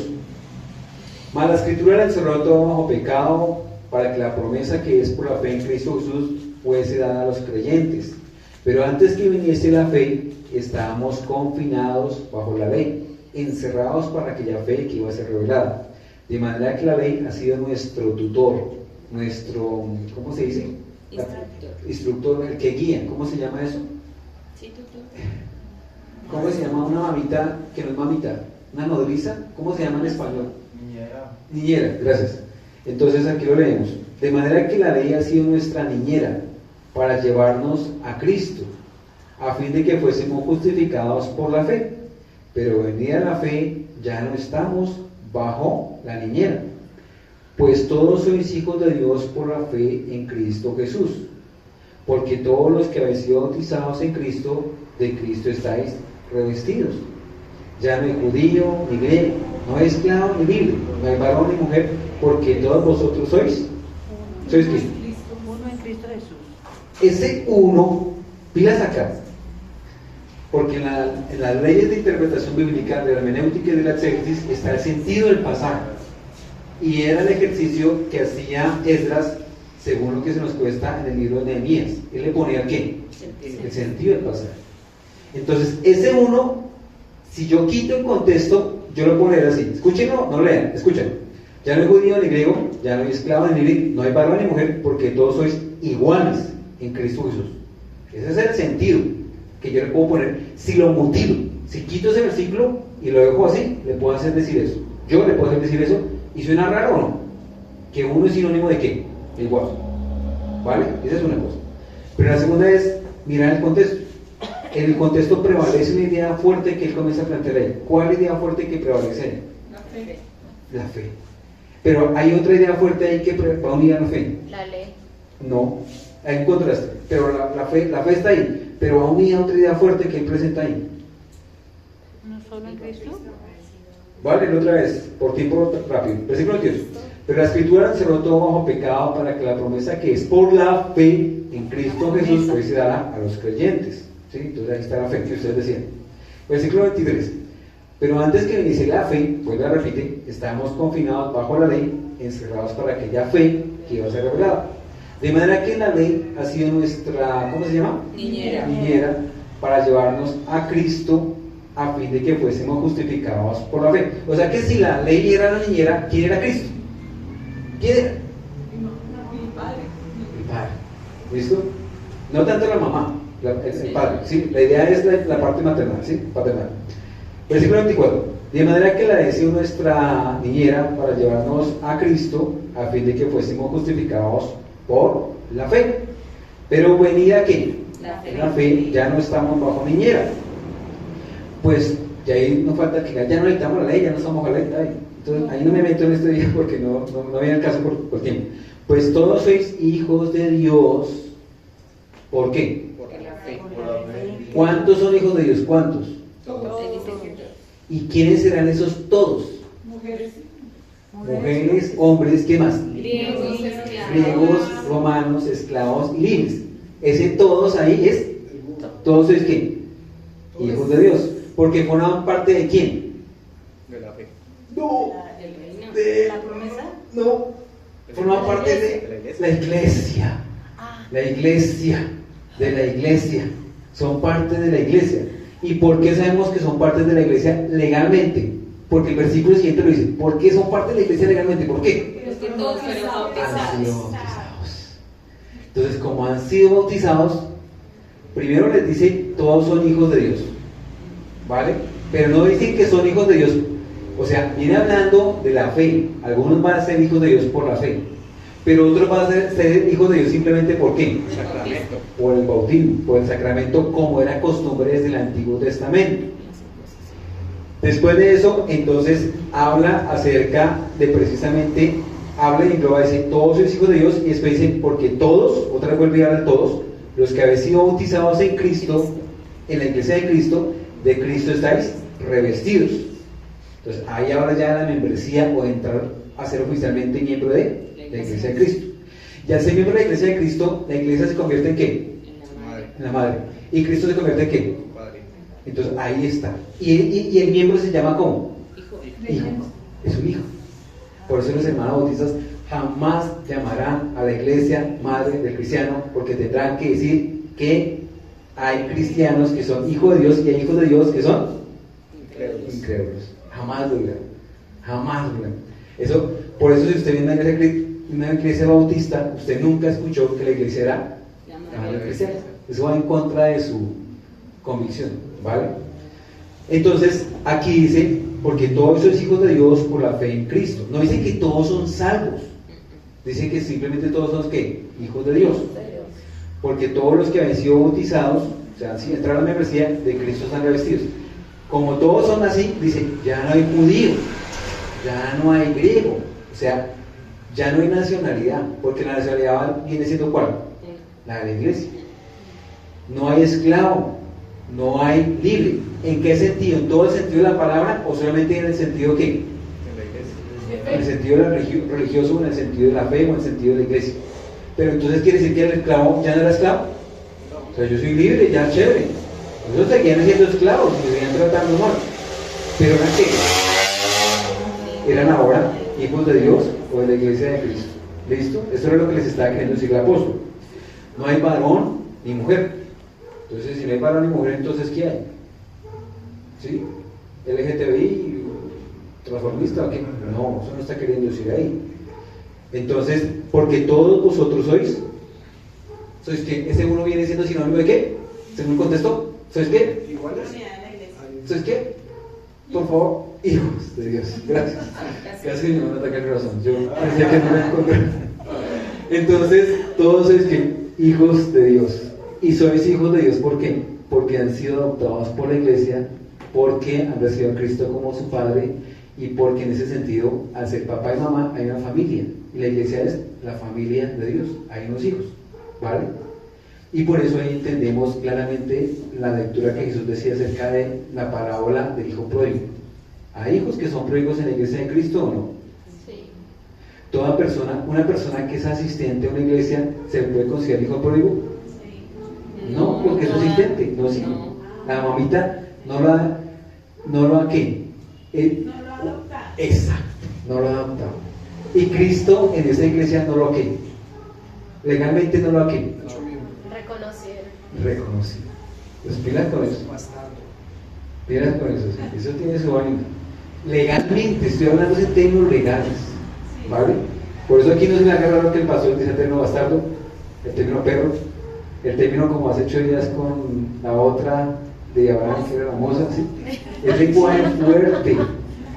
A: Mas la escritura la encerró todo bajo pecado, para que la promesa que es por la fe en Cristo Jesús fuese dada a los creyentes. Pero antes que viniese la fe, estábamos confinados bajo la ley, encerrados para aquella fe que iba a ser revelada. De manera que la ley ha sido nuestro tutor, nuestro, ¿cómo se dice? Instructor, el que guía. ¿Cómo se llama eso?
D: Sí, tutor.
A: ¿Cómo se llama una mamita que no es mamita? ¿Una nodriza? ¿Cómo se llama en español? Niñera, gracias. Entonces aquí lo leemos. De manera que la ley ha sido nuestra niñera para llevarnos a Cristo, a fin de que fuésemos justificados por la fe. Pero venida la fe, ya no estamos bajo la niñera, pues todos sois hijos de Dios por la fe en Cristo Jesús. Porque todos los que habéis sido bautizados en Cristo, de Cristo estáis revestidos. Ya no hay judío ni griego, no hay esclavo ni libre, no hay varón ni mujer, porque todos vosotros sois qué?
F: Uno en Cristo Jesús.
A: Ese uno, pilas acá, porque en las leyes de interpretación bíblica, de la hermenéutica y de la exégesis, está el sentido del pasaje, y era el ejercicio que hacía Esdras según lo que se nos cuesta en el libro de Nehemías. Él le ponía ¿qué? El sentido del pasaje. Entonces, ese uno, si yo quito el contexto, yo lo pondré así. Escúchenlo, no lean, escuchen. Ya no hay judío ni griego, ya no hay esclavo ni libre, no hay varón ni mujer, porque todos sois iguales en Cristo Jesús. Ese es el sentido que yo le puedo poner. Si lo mutilo, si quito ese versículo y lo dejo así, le puedo hacer decir eso. Yo le puedo hacer decir eso, y suena raro o no, que uno es sinónimo de ¿qué? Igual. ¿Vale? Esa es una cosa. Pero la segunda es mirar el contexto. En el contexto prevalece una idea fuerte que él comienza a plantear ahí. ¿Cuál idea fuerte que prevalece ahí?
B: La fe.
A: La fe. Pero hay otra idea fuerte ahí que va unida a la fe.
D: La ley.
A: No, hay un contraste. Pero la fe está ahí. Pero va unida a otra idea fuerte que él presenta ahí.
F: ¿No solo en Cristo?
A: Vale, otra vez, por tiempo rápido. Versículo 22. Pero la Escritura encerró todo bajo pecado para que la promesa que es por la fe en Cristo Jesús pues se dará a los creyentes. ¿Sí? Entonces ahí está la fe que ustedes decían. Versículo 23. Pero antes que viniese la fe, pues la repite, estábamos confinados bajo la ley, encerrados para aquella fe que iba a ser revelada. De manera que la ley ha sido nuestra, ¿cómo se llama? Niñera, para llevarnos a Cristo a fin de que fuésemos justificados por la fe. O sea que si la ley era la niñera, ¿quién era Cristo? ¿Quién era?
B: Mi padre.
A: El Padre. ¿Listo? No tanto la mamá, el Padre. ¿Sí? La idea es la parte maternal, ¿sí? Paternal. Versículo 24. De manera que la ley ha sido nuestra niñera para llevarnos a Cristo a fin de que fuésemos justificados por la fe. Pero venida que la fe ya no estamos bajo niñera. Pues ya ahí nos falta que ya no necesitamos la ley, ya no estamos bajo la ley. Entonces ahí no me meto en este día porque no viene el caso por tiempo. Pues todos sois hijos de Dios. ¿Por qué?
C: Por la fe.
A: ¿Cuántos son hijos de Dios? ¿Cuántos?
B: Todos.
A: ¿Y quiénes serán esos todos?
B: Mujeres.
A: Mujeres, hombres, ¿qué más?
D: Griegos,
A: Griegos, romanos, esclavos y libres. Ese todos ahí es, todos sois ¿qué? Hijos de Dios. Porque forman parte de quién?
C: De la fe.
A: No,
D: del reino.
A: de,
F: ¿La promesa?
A: no, forman parte de la iglesia. La iglesia, de la iglesia. Son parte de la iglesia. ¿Y por qué sabemos que son parte de la iglesia legalmente? Porque el versículo siguiente lo dice. ¿Por qué son parte de la iglesia legalmente? ¿Por qué?
D: Porque todos fueron
A: Han sido
D: bautizados.
A: bautizados. Entonces, como han sido bautizados, primero les dice, todos son hijos de Dios. ¿Vale? Pero no dicen que son hijos de Dios. O sea, viene hablando de la fe. Algunos van a ser hijos de Dios por la fe. Pero otros van a ser hijos de Dios simplemente ¿por qué?
C: Sacramento.
A: Por el bautismo, por el sacramento, como era costumbre desde el Antiguo Testamento. Después de eso, entonces, habla acerca de precisamente, habla y engloba, dice, todos sois hijos de Dios, y después dice, porque todos, otra vez vuelve a hablar todos, los que habéis sido bautizados en Cristo, en la iglesia de Cristo estáis revestidos. Entonces, ahí habla ya de la membresía o de entrar a ser oficialmente miembro de la iglesia de Cristo. Y al ser miembro de la iglesia de Cristo, la iglesia se convierte en ¿qué?
C: Madre.
A: En la madre. ¿Y Cristo se convierte en qué?
C: Padre.
A: Entonces ahí está. Y el miembro se llama ¿cómo? Hijo. Es un hijo. Por eso los hermanos bautistas jamás llamarán a la iglesia madre del cristiano, porque tendrán que decir que hay cristianos que son hijos de Dios y hay hijos de Dios que son incrédulos. Jamás lo dirán. Jamás lo dirán. Eso, por eso si usted viene a una iglesia bautista, usted nunca escuchó que la iglesia era la madre cristiana. Eso va en contra de su convicción, ¿vale? Entonces, aquí dice, porque todos sois hijos de Dios por la fe en Cristo. No dice que todos son salvos. Dice que simplemente todos son ¿qué? Hijos de Dios. Porque todos los que habían sido bautizados, o sea, si entraron a la membresía de Cristo están revestidos. Como todos son así, dice, ya no hay judío, ya no hay griego, o sea, ya no hay nacionalidad, porque la nacionalidad viene siendo ¿cuál? La de la iglesia. No hay esclavo, no hay libre. ¿En qué sentido? ¿En todo el sentido de la palabra o solamente en el sentido qué?
C: En la iglesia.
A: En el sentido de la religioso, en el sentido de la fe o en el sentido de la iglesia? Pero entonces quiere decir que el esclavo ya no era esclavo. O sea, yo soy libre, ya chévere. Ellos seguían siendo esclavos y me seguían tratando mal. Pero eran qué? Eran ahora hijos de Dios o de la iglesia de Cristo. ¿Listo? Eso era lo que les estaba queriendo decir el apóstol. No hay varón ni mujer. Entonces, si no hay varón ni mujer, entonces ¿qué hay? ¿Sí? LGTBI, transformista, ¿qué? No, eso no está queriendo decir ahí. Entonces, porque todos vosotros sois que ese uno viene siendo sinónimo de qué? Según el contexto, ¿sois qué?
E: Iguales.
A: ¿Sois qué? Por favor, hijos de Dios. Gracias. Casi me van a atacar el corazón. Yo decía que no me encontré. Entonces, todos sois que hijos de Dios. Y sois hijos de Dios, ¿por qué? Porque han sido adoptados por la iglesia, porque han recibido a Cristo como su Padre y porque en ese sentido, al ser papá y mamá, hay una familia. Y la iglesia es la familia de Dios. Hay unos hijos, ¿vale? Y por eso ahí entendemos claramente la lectura que Jesús decía acerca de la parábola del hijo pródigo. ¿Hay hijos que son pródigos en la iglesia de Cristo o no?
D: Sí.
A: Toda persona, una persona que es asistente a una iglesia, ¿se le puede considerar hijo pródigo? No, porque es asistente, no, sí. La mamita no lo da ¿qué?
B: No lo adopta.
A: Exacto, no lo adopta. Y Cristo en esa iglesia no lo ¿qué? Legalmente no lo ¿qué?
E: Hecho miembro.
A: Reconocido. Pues pilas con eso.
E: Bastardo.
A: Pilas con eso, sí. Eso tiene su vaina. Legalmente, estoy hablando en términos legales. ¿Vale? Por eso aquí no se me haga raro que el pastor dice el término bastardo, el término perro, el término como hace 8 días con la otra de Abraham, que era la moza, ¿sí? Es lenguaje fuerte,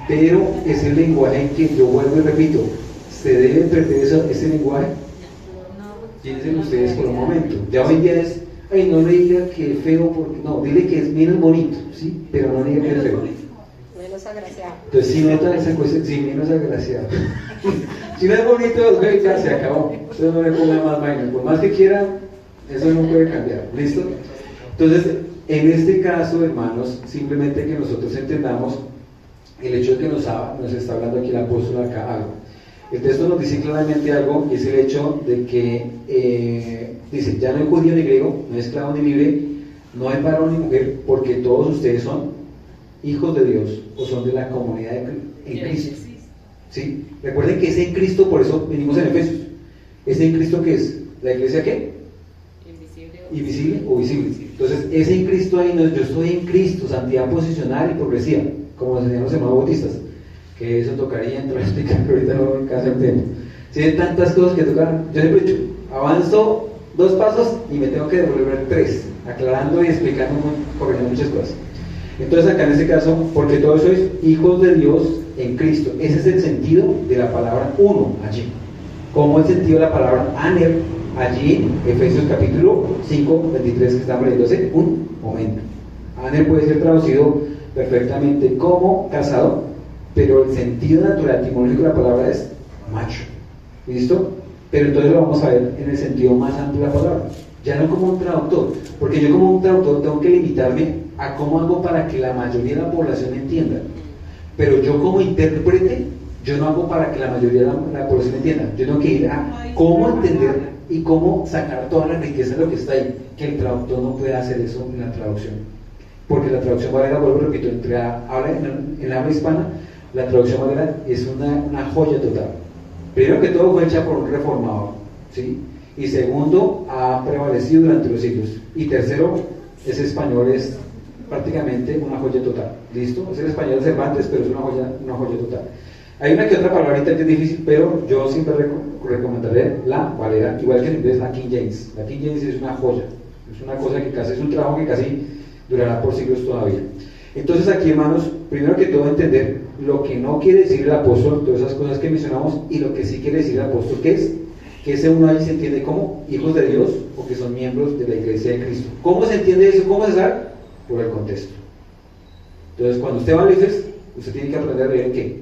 A: pero es el lenguaje en que yo vuelvo y repito, ¿se debe entender ese lenguaje? Piensen ustedes por un momento. Ya hoy en día es, ay, no le diga que es feo, porque no, dile que es menos bonito, ¿sí? Pero no le diga que es feo.
D: Menos agraciado.
A: Entonces, si nota esa cosa, sí, menos agraciado. Si no es bonito, ya se acabó. Usted no le ponga más vaina. Por más que quiera, eso no puede cambiar. ¿Listo? Entonces, en este caso, hermanos, simplemente que nosotros entendamos el hecho de que nos está hablando aquí el apóstol acá algo. El texto nos dice claramente algo, y es el hecho de que, dice, ya no hay judío ni griego, no hay esclavo ni libre, no hay varón ni mujer, porque todos ustedes son hijos de Dios, o son de la comunidad en Cristo. ¿Sí? Recuerden que es en Cristo, por eso venimos en Efesios. ¿Es en Cristo qué es? ¿La iglesia qué? Invisible o visible. Entonces, es en Cristo ahí, no, yo estoy en Cristo, santidad posicional y progresiva, como nos enseñan los hermanos bautistas. Que eso tocaría entrar a explicar, pero ahorita no me alcanza el tiempo. Si hay tantas cosas que tocar, yo siempre he dicho, avanzo 2 pasos y me tengo que devolver 3, aclarando y explicando, corrigiendo muchas cosas. Entonces acá en este caso, porque todos sois hijos de Dios en Cristo. Ese es el sentido de la palabra uno allí. Como el sentido de la palabra aner allí en Efesios capítulo 5, 23 que estamos leyendo hace un momento. Aner puede ser traducido perfectamente como casado, pero el sentido natural etimológico de la palabra es macho. ¿Listo? Pero entonces lo vamos a ver en el sentido más amplio de la palabra. Ya no como un traductor, porque yo como un traductor tengo que limitarme a cómo hago para que la mayoría de la población entienda. Pero yo como intérprete, yo no hago para que la mayoría de la población entienda. Yo tengo que ir a cómo entender y cómo sacar toda la riqueza de lo que está ahí, que el traductor no puede hacer eso en la traducción. Porque la traducción valera, vuelvo repito, en la habla hispana, la traducción valera es una joya total. Primero que todo fue hecha por un reformador, ¿sí? Y segundo, ha prevalecido durante los siglos. Y tercero, ese español es prácticamente una joya total. ¿Listo? Es el español de Cervantes, pero es una joya total. Hay una que otra palabrita que es difícil, pero yo siempre recomendaré la Valera, igual que en inglés la King James. La King James es una joya, es una cosa que casi es un trabajo que casi durará por siglos todavía. Entonces aquí, hermanos, primero que todo entender lo que no quiere decir el apóstol, todas esas cosas que mencionamos, y lo que sí quiere decir el apóstol, que es que ese uno ahí se entiende como hijos de Dios o que son miembros de la iglesia de Cristo. ¿Cómo se entiende eso? ¿Cómo se sabe? Por el contexto. Entonces, cuando usted va a leer, usted tiene que aprender a leer en qué?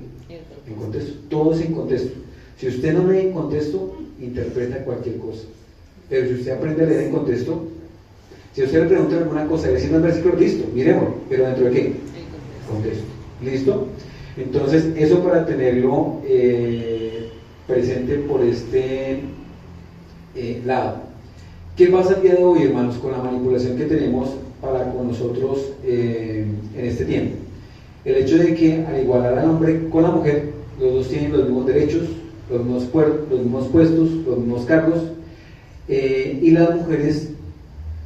A: En contexto. Todo es en contexto. Si usted no lee en contexto, interpreta cualquier cosa. Pero si usted aprende a leer en contexto, si a usted le pregunta alguna cosa, decir un versículo, listo, miremoslo, pero ¿dentro de qué? Contexto. ¿Listo? Entonces, eso para tenerlo presente por este lado. ¿Qué pasa el día de hoy, hermanos, con la manipulación que tenemos para con nosotros en este tiempo? El hecho de que al igualar al hombre con la mujer, los dos tienen los mismos derechos, los mismos puestos, los mismos cargos, y las mujeres,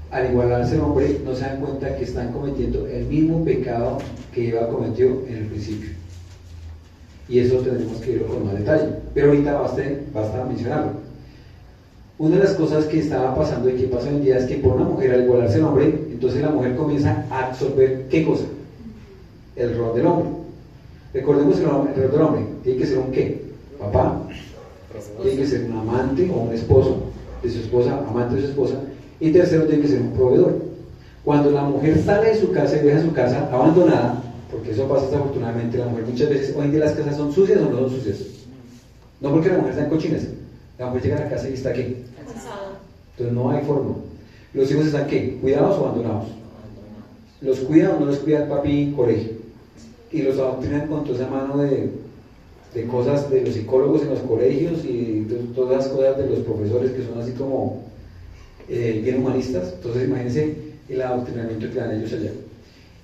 A: al igualarse al hombre, no se dan cuenta que están cometiendo el mismo pecado que Eva cometió en el principio. Y eso tendremos que verlo con más detalle, pero ahorita basta mencionarlo. Una de las cosas que estaba pasando y que pasa hoy en día es que por una mujer, al igualarse al hombre, entonces la mujer comienza a absorber ¿qué cosa? El rol del hombre. Recordemos el rol del hombre, tiene que ser un ¿qué? Papá, tiene que ser un amante o un esposo de su esposa, amante de su esposa, y tercero, tiene que ser un proveedor. Cuando la mujer sale de su casa y deja su casa abandonada, porque eso pasa desafortunadamente, la mujer muchas veces, hoy en día las casas son sucias o no son sucias, no porque la mujer está en cochinas, la mujer llega a la casa y está ¿qué? Entonces no hay forma. Los hijos están ¿qué? ¿Cuidados o abandonados? ¿Los cuida o no los cuida el papi colegio? Y los adoctrinan con toda esa mano de de cosas de los psicólogos en los colegios y de todas las cosas de los profesores que son así como bien humanistas. Entonces imagínense el adoctrinamiento que dan ellos allá.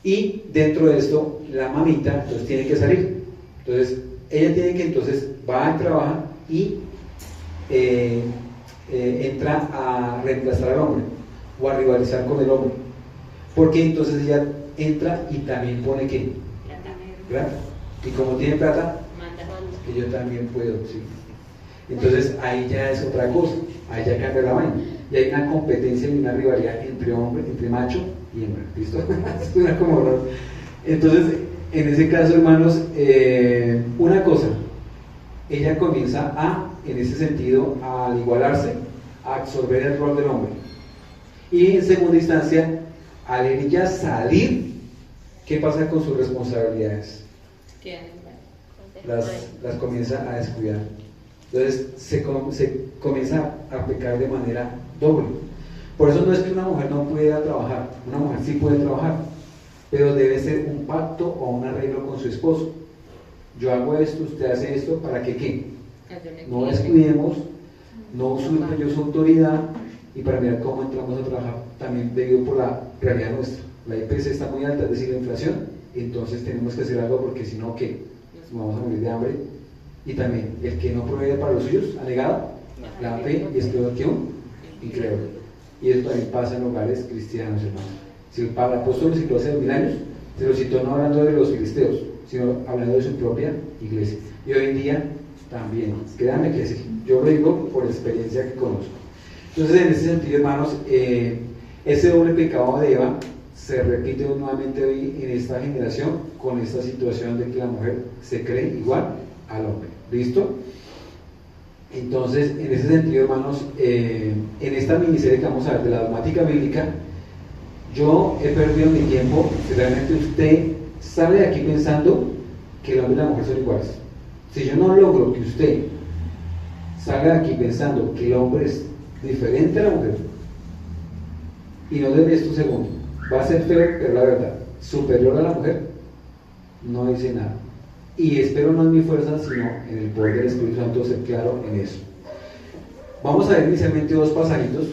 A: Y dentro de esto, la mamita entonces tiene que salir. Entonces, ella tiene que entonces va a trabajar y entra a reemplazar al hombre o a rivalizar con el hombre. Porque entonces ella entra y también pone ¿qué? Plata. Y como tiene plata, que yo también puedo, sí. Entonces ahí ya es otra cosa, ahí ya cambia la vaina. Y hay una competencia y una rivalidad entre hombre, entre macho y hembra. ¿Listo? Esto es como raro. Entonces, en ese caso, hermanos, una cosa, ella comienza a, en ese sentido, al igualarse, a absorber el rol del hombre. Y en segunda instancia, al ella salir, ¿qué pasa con sus responsabilidades? Las comienza a descuidar. Entonces se comienza a pecar de manera doble. Por eso no es que una mujer no pueda trabajar, una mujer sí puede trabajar, pero debe ser un pacto o un arreglo con su esposo. Yo hago esto, usted hace esto, ¿para que qué? No descuidemos, no usurpe yo su autoridad, y para mirar cómo entramos a trabajar también debido por la realidad nuestra. La IPC está muy alta, es decir, la inflación, entonces tenemos que hacer algo porque si no, ¿qué? Nos vamos a morir de hambre. Y también, el que no provee para los suyos, ha negado la fe y es peor que un incrédulo. Y eso también pasa en hogares cristianos, hermanos. Si el apóstol lo citó hace 2000 años, se lo citó no hablando de los filisteos, sino hablando de su propia iglesia. Y hoy en día también, créanme que sí, yo lo digo por experiencia que conozco. Entonces, en ese sentido, hermanos, ese doble pecado de Eva se repite nuevamente hoy en esta generación con esta situación de que la mujer se cree igual al hombre. ¿Listo? Entonces, en ese sentido, hermanos, en esta miniserie que vamos a ver de la dogmática bíblica, yo he perdido mi tiempo. Si realmente usted sale de aquí pensando que el hombre y la mujer son iguales, si yo no logro que usted salga de aquí pensando que el hombre es diferente a la mujer y no debe esto segundo, va a ser feo, pero la verdad, superior a la mujer, no dice nada. Y espero no en mi fuerza, sino en el poder del Espíritu Santo ser claro en eso. Vamos a ver inicialmente dos pasajitos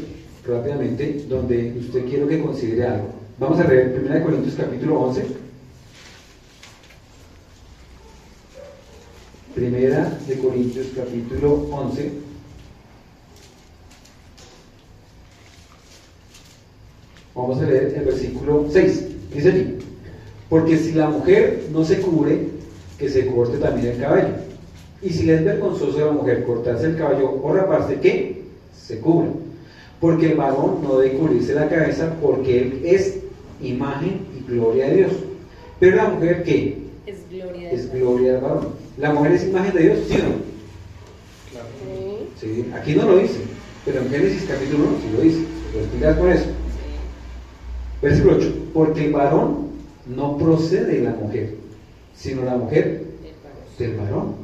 A: rápidamente donde usted quiero que considere algo. Vamos a leer 1 Corintios capítulo 11. 1 Corintios capítulo 11. Vamos a leer el versículo 6. Dice allí: porque si la mujer no se cubre, que se corte también el cabello. Y si le es vergonzoso a la mujer cortarse el cabello o raparse, ¿qué? Se cubra. Porque el varón no debe cubrirse la cabeza, porque él es imagen y gloria de Dios. Pero la mujer, ¿qué? Es gloria del varón. ¿La mujer es imagen de Dios? ¿Sí o no?
C: Claro.
A: Sí, aquí no lo dice, pero en Génesis capítulo 1 sí lo dice. Lo explicas por eso. Versículo 8: porque el varón no procede de la mujer, sino la mujer del varón.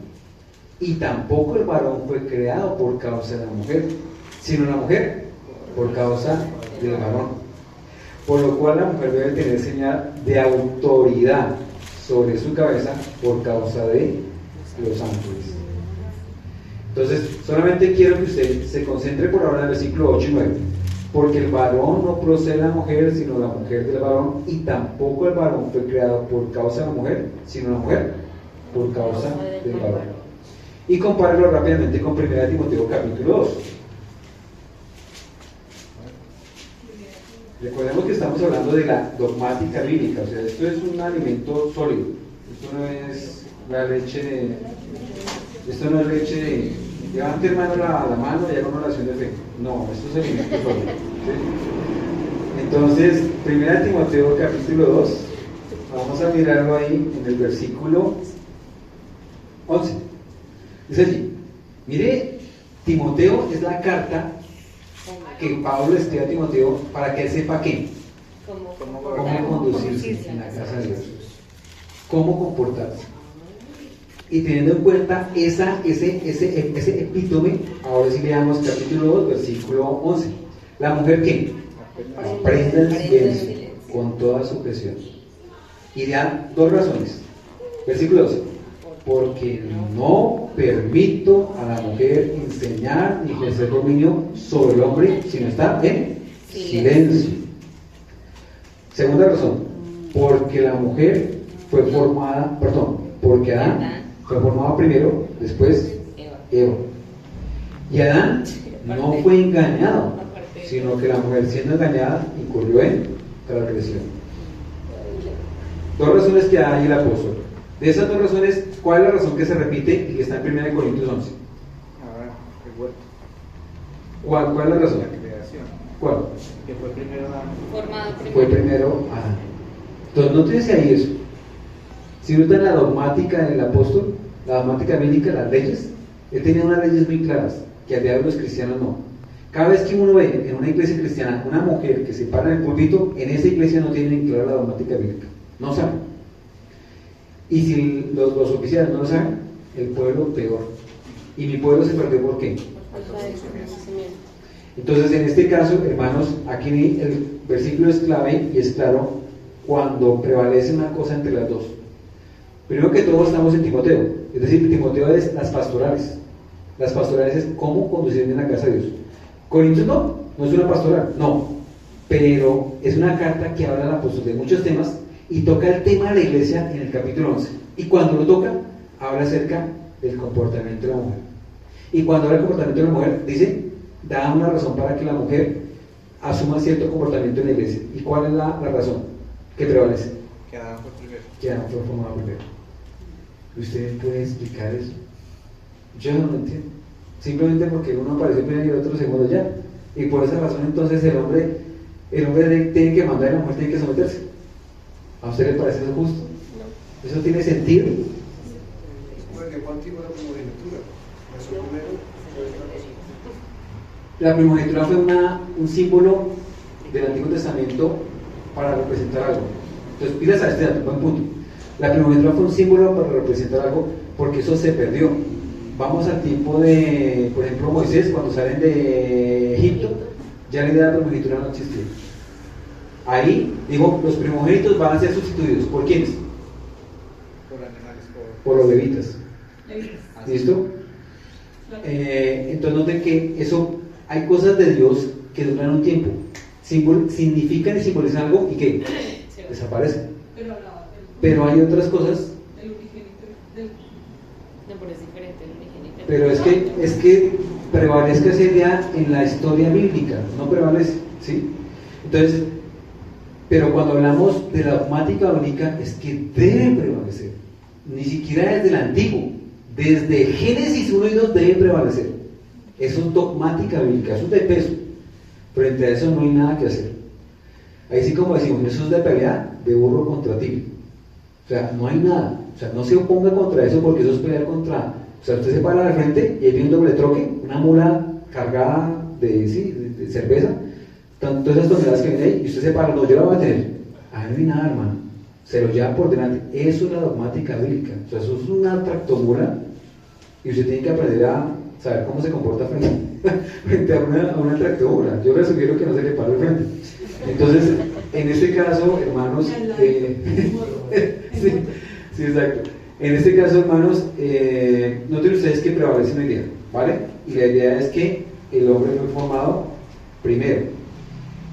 A: Y tampoco el varón fue creado por causa de la mujer, sino la mujer por causa del varón. Por lo cual la mujer debe tener señal de autoridad sobre su cabeza por causa de los ángeles. Entonces, solamente quiero que usted se concentre por ahora en el versículo 8 y 9. Porque el varón no procede de la mujer, sino la mujer del varón, y tampoco el varón fue creado por causa de la mujer, sino la mujer por causa del varón. Y compárelo rápidamente con 1 Timoteo capítulo 2. Recordemos que estamos hablando de la dogmática bíblica, o sea, esto es un alimento sólido, esto no es la leche de... Esto no es leche de... Levante, hermano, la mano y haga una oración de fe. No, esto es alimento sólido. ¿Sí? Entonces, 1 Timoteo capítulo 2, vamos a mirarlo ahí en el versículo 11. Dice allí: mire, Timoteo es la carta que Pablo le escribe a Timoteo para que él sepa qué, cómo conducirse en la casa de Dios, cómo comportarse. Y teniendo en cuenta ese epítome, ahora sí leamos capítulo 2, versículo 11. La mujer que aprenda el silencio con toda sujeción. Y da dos razones. Versículo 12: porque no permito a la mujer enseñar ni ejercer dominio sobre el hombre, sino estar en silencio. Segunda razón, porque la mujer fue formada, porque Adán fue formado primero, después Eva. Y Adán no fue engañado, sino que la mujer, siendo engañada, incurrió en transgresión. Dos razones que da ahí el apóstol. De esas dos razones, ¿cuál es la razón que se repite y que está en 1 Corintios 11?
C: El huerto,
A: ¿Cuál es la razón?
C: la creación,
A: ¿Cuál?
C: que fue primero Adán.
D: Formado primero.
A: Fue primero Adán. Entonces, no tienes ahí eso. Si notan la dogmática del apóstol, la dogmática bíblica, las leyes, él tenía unas leyes muy claras, que a día de los cristianos no. Cada vez que uno ve en una iglesia cristiana una mujer que se para en el púlpito, en esa iglesia no tienen clara la dogmática bíblica. No saben. Y si los oficiales no lo saben, el pueblo peor. Y mi pueblo se perdió ¿por qué? Entonces, en este caso, hermanos, aquí el versículo es clave y es claro cuando prevalece una cosa entre las dos. Primero que todo estamos en Timoteo, es decir, Timoteo es las pastorales. Las pastorales es cómo conducir en la casa de Dios. Corintios no es una pastoral, no, pero es una carta que habla al apóstol de muchos temas y toca el tema de la iglesia en el capítulo 11. Y cuando lo toca, habla acerca del comportamiento de la mujer. Y cuando habla del comportamiento de la mujer, dice, da una razón para que la mujer asuma cierto comportamiento en la iglesia. ¿Y cuál es la razón que prevalece?
C: Que Adán fue primero.
A: Que Adán fue formado primero. ¿Usted puede explicar eso? Yo no lo entiendo. Simplemente porque uno apareció primero y el otro segundo ya. Y por esa razón entonces el hombre tiene que mandar y la mujer tiene que someterse. ¿A usted le parece eso justo? No. ¿Eso tiene sentido?
E: Porque fue antigua la primogenitura. Nació primero,
A: La primogenitura fue un símbolo del Antiguo Testamento para representar algo. Entonces, pilas a este dato, buen punto. La primogenitura fue un símbolo para representar algo porque eso se perdió. Vamos al tiempo de, por ejemplo, Moisés, cuando salen de Egipto, ya la idea de la primogenitura no existía. Ahí, digo, los primogénitos van a ser sustituidos. ¿Por quiénes?
C: Por animales,
A: por los levitas. ¿Listo? Entonces noten que eso, hay cosas de Dios que duran un tiempo, significan y simbolizan algo y que desaparecen. Pero hay otras cosas.
D: No, pero es diferente el unigénito.
A: Pero es que prevalezca esa idea en la historia bíblica, no prevalece, ¿sí? Entonces, pero cuando hablamos de la dogmática bíblica es que debe prevalecer, ni siquiera desde el antiguo, desde Génesis 1 y 2 debe prevalecer. Eso es dogmática bíblica, eso es de peso. Frente a eso no hay nada que hacer. Ahí sí, como decimos, eso es de pelea de burro contra tigre. O sea, no hay nada. O sea, no se oponga contra eso porque eso es pelear contra. O sea, usted se para al frente y ahí viene un doble troque, una mula cargada de cerveza, todas esas toneladas que vienen ahí, y usted se para, no, yo la voy a tener. Ahí no hay nada, hermano. Se lo lleva por delante. Eso es la dogmática bíblica. O sea, eso es una tractomula y usted tiene que aprender a saber cómo se comporta frente a una tractomula. Yo le sugiero que no se le pare al frente. Entonces, en este caso, hermanos, sí, exacto. En este caso, hermanos, noten ustedes que prevalece una idea, ¿vale? Y la idea es que el hombre fue formado primero.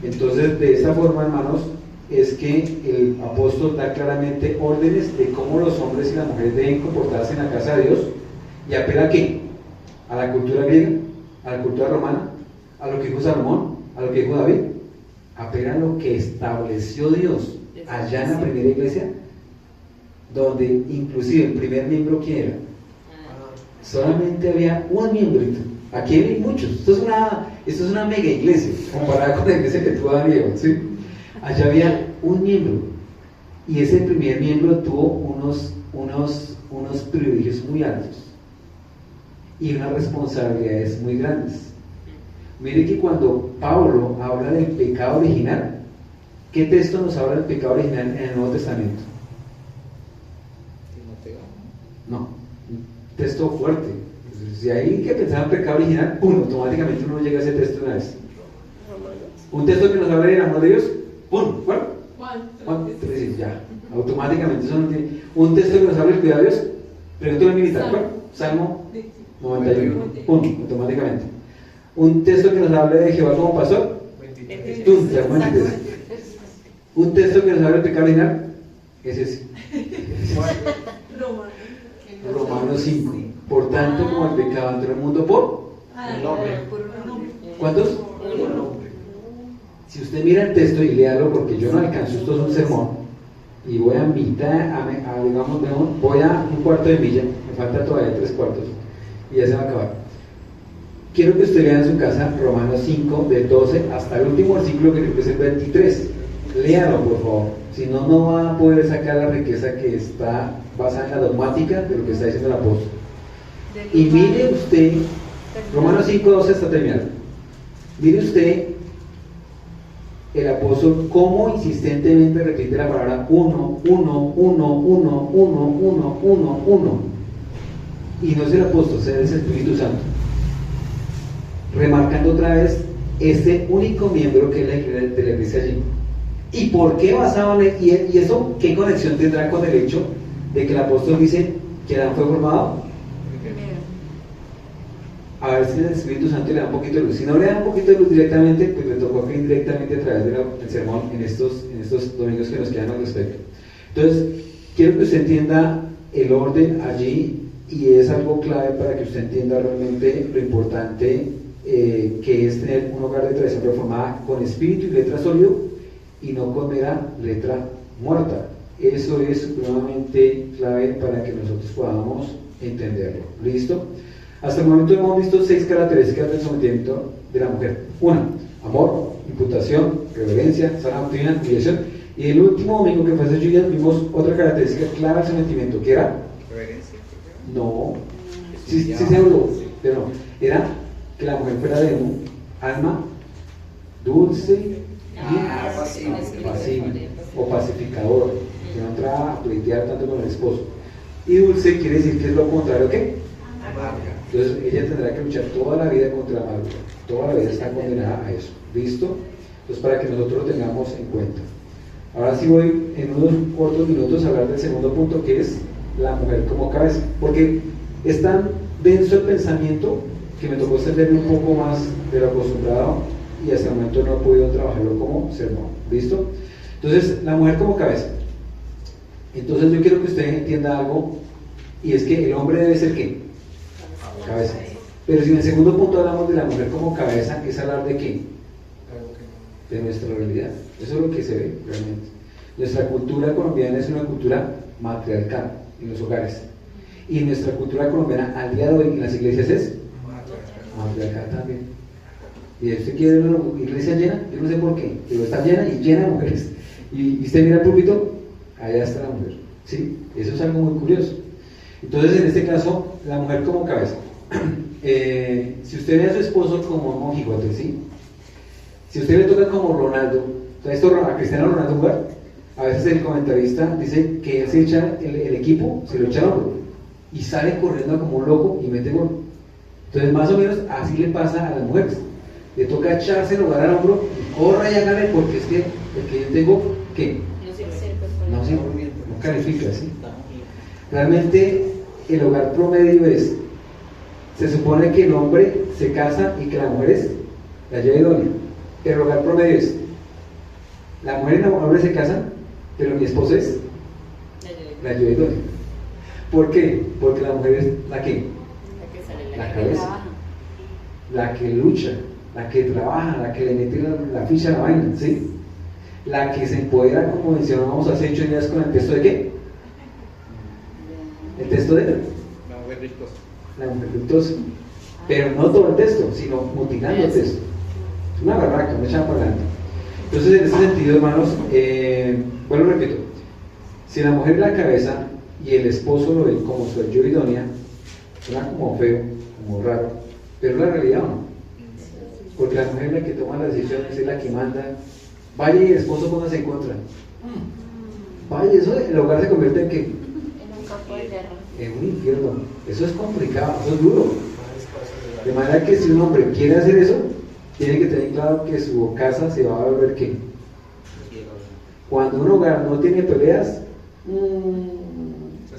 A: Entonces, de esta forma, hermanos, es que el apóstol da claramente órdenes de cómo los hombres y las mujeres deben comportarse en la casa de Dios y apela ¿a qué? A la cultura griega, a la cultura romana, a lo que dijo Salomón, a lo que dijo David. Apela a lo que estableció Dios allá en la primera iglesia, donde inclusive el primer miembro, ¿quién era? Solamente había un miembrito. Aquí hay muchos. Esto es una mega iglesia comparada con la iglesia que tuvo Adán y Eva, ¿sí? Allá había un miembro y ese primer miembro tuvo unos privilegios muy altos y unas responsabilidades muy grandes. Mire que cuando Pablo habla del pecado original, ¿qué texto nos habla del pecado original en el Nuevo Testamento?
C: Timoteo.
A: No, un texto fuerte. Si hay que pensar en pecado original, ¡pum!, automáticamente uno llega a ese texto una vez. Un texto que nos habla del amor de Dios, ¡pum!, ¿cuál? Juan 3, ya, automáticamente eso no tiene. Un texto que nos habla del cuidado de Dios, pregúntale al militar, ¿cuál? Salmo 91, automáticamente. Un texto que nos hable de Jehová como pastor,
E: 23.
A: tú, Salmo 23. Un texto que nos hable del pecado original, ese sí. Romanos 5. Por tanto, como el pecado entró en el mundo por
E: El hombre.
A: ¿cuántos? Si usted mira el texto y léalo, porque yo no alcanzo, esto es un sermón, y voy a mitad, digamos, voy a un cuarto de milla, me falta todavía 3/4, y ya se va a acabar. Quiero que usted lea en su casa Romanos 5, del 12 hasta el último versículo, que creo que es el 23. Léalo, por favor. Si no, no va a poder sacar la riqueza que está basada en la dogmática de lo que está diciendo el apóstol. Y mire usted, Romanos 5, 12 hasta terminar. Mire usted el apóstol cómo insistentemente repite la palabra uno. Y no es el apóstol, es el Espíritu Santo. Remarcando otra vez este único miembro que es de la iglesia allí. ¿Y por qué basado en él? ¿Y eso qué conexión tendrá con el hecho de que el apóstol dice que Adán fue formado? A ver si el Espíritu Santo le da un poquito de luz. Si no le da un poquito de luz directamente, pues le tocó aquí indirectamente a través del sermón en estos domingos que nos quedan al respecto. Entonces, quiero que usted entienda el orden allí, y es algo clave para que usted entienda realmente lo importante que es tener un hogar de tradición reformada con espíritu y letra sólido, y no con mera letra muerta. Eso es supremamente clave para que nosotros podamos entenderlo. ¿Listo? Hasta el momento hemos visto 6 características del sometimiento de la mujer. 1, amor, imputación, reverencia, sana doctrina, humillación. Y el último domingo que fue hace 8 días vimos otra característica clave del sometimiento, que era
C: Reverencia.
A: no, sí se habló, pero no, era que la mujer fuera de un alma dulce y pasible o pacificador, que no entraba a pleitear tanto con el esposo. Y dulce quiere decir que es lo contrario, ¿qué?
E: Amarga.
A: Entonces ella tendrá que luchar toda la vida contra la amargura, toda la vida está condenada a eso. ¿Listo? Entonces, para que nosotros lo tengamos en cuenta. Ahora sí voy en unos cortos minutos a hablar del segundo punto, que es la mujer como cabeza, porque es tan denso el pensamiento que me tocó extenderme un poco más de lo acostumbrado, y hasta el momento no he podido trabajarlo como sermón. ¿Listo? Entonces, la mujer como cabeza. Entonces yo quiero que usted entienda algo, y es que el hombre debe ser ¿qué? Cabeza. Pero si en el segundo punto hablamos de la mujer como cabeza, es hablar de qué? De nuestra realidad. Eso es lo que se ve realmente. Nuestra cultura colombiana es una cultura matriarcal en los hogares, y nuestra cultura colombiana al día de hoy en las iglesias es matriarcal también. Y usted quiere una iglesia llena, yo no sé por qué, pero está llena y llena de mujeres. Y usted mira el púlpito, allá está la mujer. ¿Sí? Eso es algo muy curioso. Entonces, en este caso, la mujer como cabeza. Si usted ve a su esposo como un mojigote, ¿sí? Si usted le toca como Ronaldo, a Cristiano Ronaldo jugar, a veces el comentarista dice que él se echa el equipo, se lo echa al hombro y sale corriendo como un loco y mete gol. Entonces, más o menos así le pasa a las mujeres. Le toca echarse el hogar al hombro y corra y hágale, porque es que el que yo tengo, ¿qué? No califica, ¿sí? Realmente el hogar promedio se supone que el hombre se casa y que la mujer es la llave idónea. El hogar promedio es la mujer y el hombre se casan, pero mi esposa es la llave idónea. ¿Por qué? Porque la mujer es la que la cabeza, la que lucha, la que trabaja, la que le mete la ficha a la vaina, ¿sí? La que se empodera, como mencionamos hace 8 días con el texto de ¿qué? El texto de
C: La mujer virtuosa.
A: la mujer virtuosa. Pero no todo el texto, sino mutilando el texto. Es una barraca, una echada para adelante. Entonces, en ese sentido, hermanos, bueno, repito, si la mujer es la cabeza y el esposo lo ve como su ayuda idónea, suena como feo, como raro, pero es la realidad, ¿o no? Porque la mujer es la que toma las decisiones, es la que manda. Vaya y el esposo póngase en contra. Vaya, eso el hogar se convierte en ¿qué?
D: En un campo de guerra.
A: En un infierno. Eso es complicado, eso es duro. De manera que si un hombre quiere hacer eso, tiene que tener claro que su casa se va a volver ¿qué? Cuando un hogar no tiene peleas,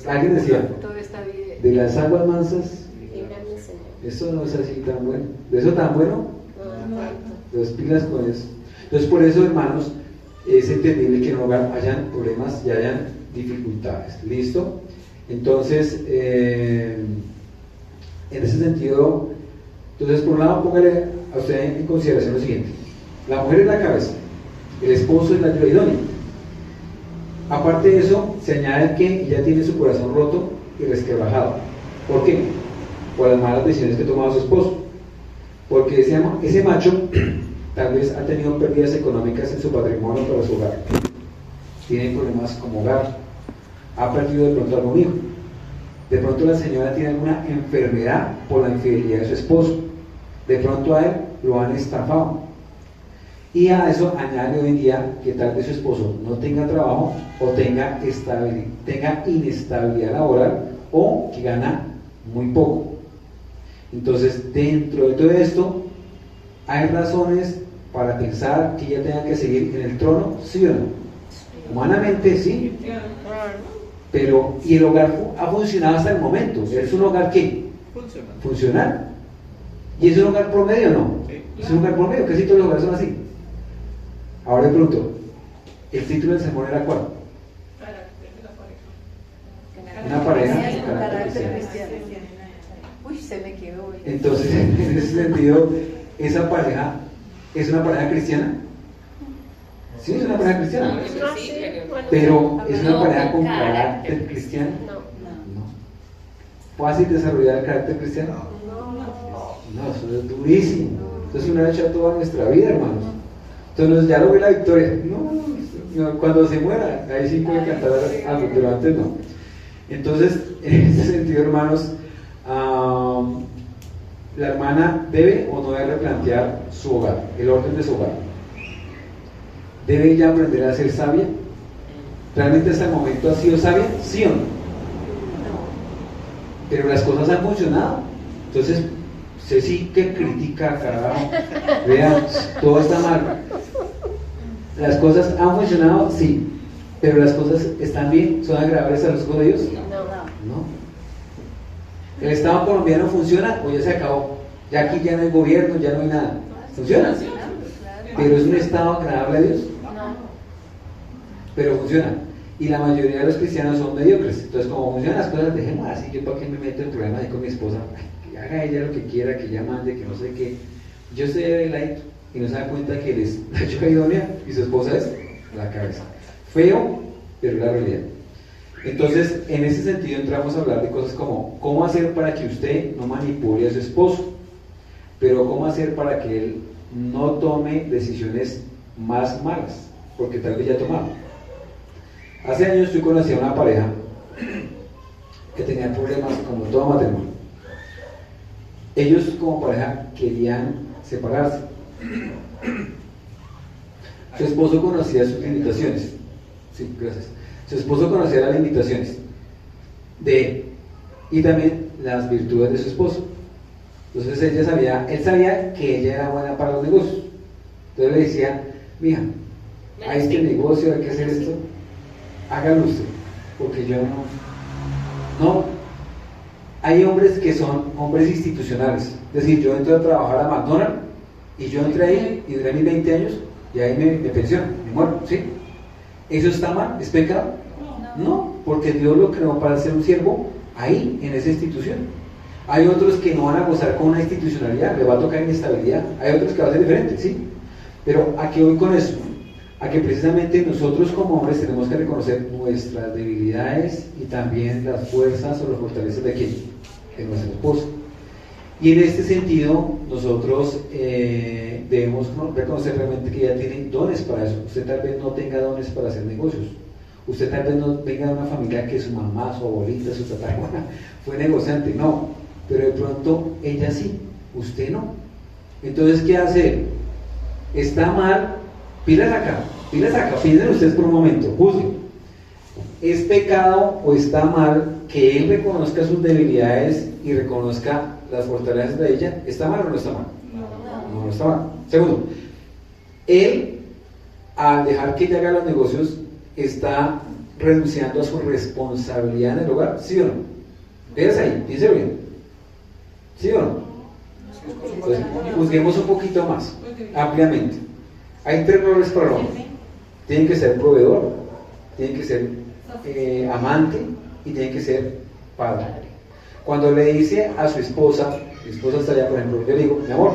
A: alguien decía,
F: Todo está
A: De las aguas mansas,
D: Líbrame, Señor.
A: eso no es así tan bueno. ¿De eso tan bueno?
D: No tanto.
A: Dos pilas con eso. Entonces, por eso, hermanos, es entendible que en un hogar hayan problemas y hayan dificultades. ¿Listo? Entonces, en ese sentido, entonces, por un lado, póngale a usted en consideración lo siguiente: la mujer es la cabeza, el esposo es la ayuda idónea. Aparte de eso, se añade que ella tiene su corazón roto y resquebrajado. ¿Por qué? Por las malas decisiones que ha tomado su esposo. Porque ese macho tal vez ha tenido pérdidas económicas en su patrimonio para su hogar. Tiene problemas como hogar. Ha perdido de pronto algún hijo. De pronto la señora tiene alguna enfermedad por la infidelidad de su esposo. De pronto a él lo han estafado. Y a eso añade hoy en día que tal vez su esposo no tenga trabajo o tenga inestabilidad laboral o que gana muy poco. Entonces, dentro de todo esto, ¿hay razones para pensar que ella tenga que seguir en el trono? ¿Sí o no? Humanamente sí, pero ¿y el hogar ha funcionado hasta el momento? ¿Es un hogar qué? Funcional. ¿Y es un hogar promedio o no?
C: Sí.
A: Es un hogar promedio, casi todos los hogares son así. Ahora le pregunto, ¿el título del sermón era cuál? Una pareja con carácter cristiano.
F: Uy, se me quedó.
A: Entonces, en ese sentido, ¿esa pareja es una pareja cristiana? Sí, es una pareja cristiana.
D: No, sí,
A: Pero ¿es una
D: no,
A: pareja con
D: con
A: carácter
D: carácter
A: cristiano?
D: No.
A: No. ¿Fácil desarrollar el carácter cristiano? No, eso es durísimo. Eso es una lucha toda nuestra vida, hermanos. Entonces ya logré la victoria. No, cuando se muera, ahí sí puede cantar algo, pero antes no. Entonces, en ese sentido, hermanos, la hermana debe o no debe replantear su hogar, el orden de su hogar. ¿Debe ella aprender a ser sabia? ¿Realmente hasta el momento ha sido sabia? ¿Sí o no? Pero las cosas han funcionado. Entonces, usted sí que critica, carajo. Vean, todo está mal. ¿Las cosas han funcionado? Sí. ¿Pero las cosas están bien? ¿Son agradables a los ojos de Dios? No. ¿El Estado colombiano funciona o ya se acabó? Ya aquí ya no hay gobierno, ya no hay nada. ¿Funciona? ¿Pero es un Estado agradable a Dios?
D: No.
A: Pero funciona. Y la mayoría de los cristianos son mediocres. Entonces, como funcionan las cosas, dejemos así. Yo para qué me meto en problemas ahí con mi esposa. Ay, que haga ella lo que quiera, que ella mande, que no sé qué. Yo estoy de ladito y no se da cuenta que él es la ayuda idónea y su esposa es la cabeza. Feo, pero la realidad. Entonces, en ese sentido entramos a hablar de cosas como cómo hacer para que usted no manipule a su esposo, pero cómo hacer para que él no tome decisiones más malas, porque tal vez ya ha tomado. Hace años yo conocí a una pareja que tenía problemas como todo matrimonio. Ellos como pareja querían separarse. Su esposo conocía sus limitaciones. Sí, gracias. Su esposo conocía las limitaciones de él y también las virtudes de su esposo. Entonces él sabía que ella era buena para los negocios. Entonces le decía, mija, hay este negocio, hay que hacer esto, hágalo usted, porque yo no. Hay hombres que son hombres institucionales. Es decir, yo entro a trabajar a McDonald's y yo entré ahí y duré mis 20 años y ahí me pensiono, me muero, ¿sí? ¿Eso está mal? ¿Es pecado? No, porque Dios lo creó para ser un siervo ahí, en esa institución. Hay otros que no van a gozar con una institucionalidad, le va a tocar inestabilidad. Hay otros que va a ser diferente, ¿sí? Pero ¿a qué voy con eso? A que precisamente nosotros como hombres tenemos que reconocer nuestras debilidades y también las fuerzas o las fortalezas de quién, de nuestra esposa. Y en este sentido nosotros debemos reconocer realmente que ella tiene dones para eso. Usted tal vez no tenga dones para hacer negocios. Usted tal vez no venga de una familia que su mamá, su abuelita, su tatarabuela fue negociante, no. Pero de pronto ella sí, usted no. Entonces, ¿qué hace? Está mal. Pilas acá, piensen ustedes por un momento, juzguen. ¿Es pecado o está mal que él reconozca sus debilidades y reconozca las fortalezas de ella? ¿Está mal o no está mal? No está mal. Segundo, él, al dejar que ella haga los negocios, está renunciando a su responsabilidad en el hogar, ¿sí o no? ¿Ves ahí? Piense bien. ¿Sí o no? Entonces, juzguemos un poquito más, ampliamente. Hay 3 roles para el hombre. Tiene que ser proveedor, tiene que ser amante y tiene que ser padre. Cuando le dice a su esposa, mi esposa está allá, por ejemplo, yo le digo, mi amor,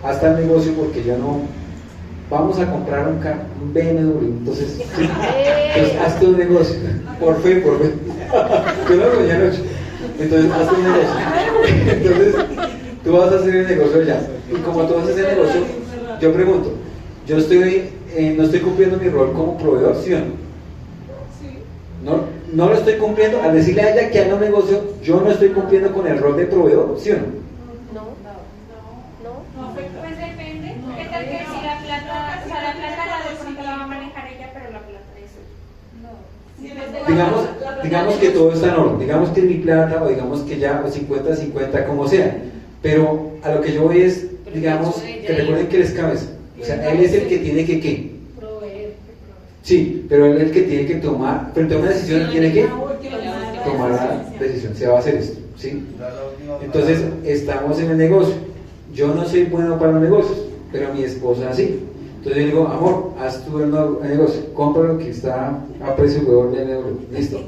A: hasta el negocio porque yo no, vamos a comprar un BMW, entonces hazte un negocio, por fe, yo lo soñé anoche, entonces hazte un negocio, entonces tú vas a hacer el negocio ya, y como tú vas a hacer el negocio, yo pregunto, yo no estoy cumpliendo mi rol como proveedor, ¿sí o no? No lo estoy cumpliendo, al decirle a ella que haga un negocio, yo no estoy cumpliendo con el rol de proveedor, ¿sí o no?
B: No, pues depende. ¿Qué tal que si la plata, o sea, la plata la de pronto la va a manejar ella, pero la plata es suya? No.
A: Digamos que todo está en orden, digamos que es mi plata o digamos que ya 50-50 como sea, pero a lo que yo voy es, digamos, que recuerden que él es cabeza, o sea, él es el que tiene que ¿qué?
B: Proveer.
A: Sí, pero él es el que tiene que tomar, frente a una decisión él tiene que tomar la decisión, se va a hacer esto, ¿sí? Entonces, estamos en el negocio, yo no soy bueno para los negocios, pero mi esposa sí. Entonces yo digo, amor, haz tú el negocio, compra lo que está a precio de BMW, listo.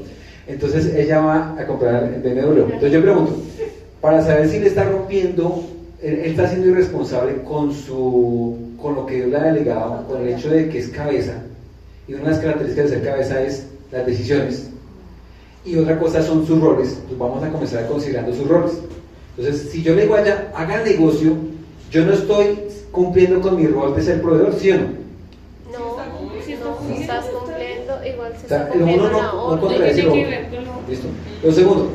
A: Entonces ella va a comprar el BMW. Entonces yo pregunto, para saber si le está rompiendo, él está siendo irresponsable con lo que Dios le ha delegado, con el hecho de que es cabeza, y una de las características de ser cabeza es las decisiones, y otra cosa son sus roles. Pues vamos a comenzar considerando sus roles. Entonces, si yo le digo a ella, haga el negocio, yo no estoy cumpliendo con mi rol de ser proveedor, ¿sí o no?
D: No, estás cumpliendo, igual se
A: O sea,
D: está
A: lo
D: cumpliendo
A: uno
D: la
A: no
D: orden.
A: contradice lo otro. Listo. Lo segundo,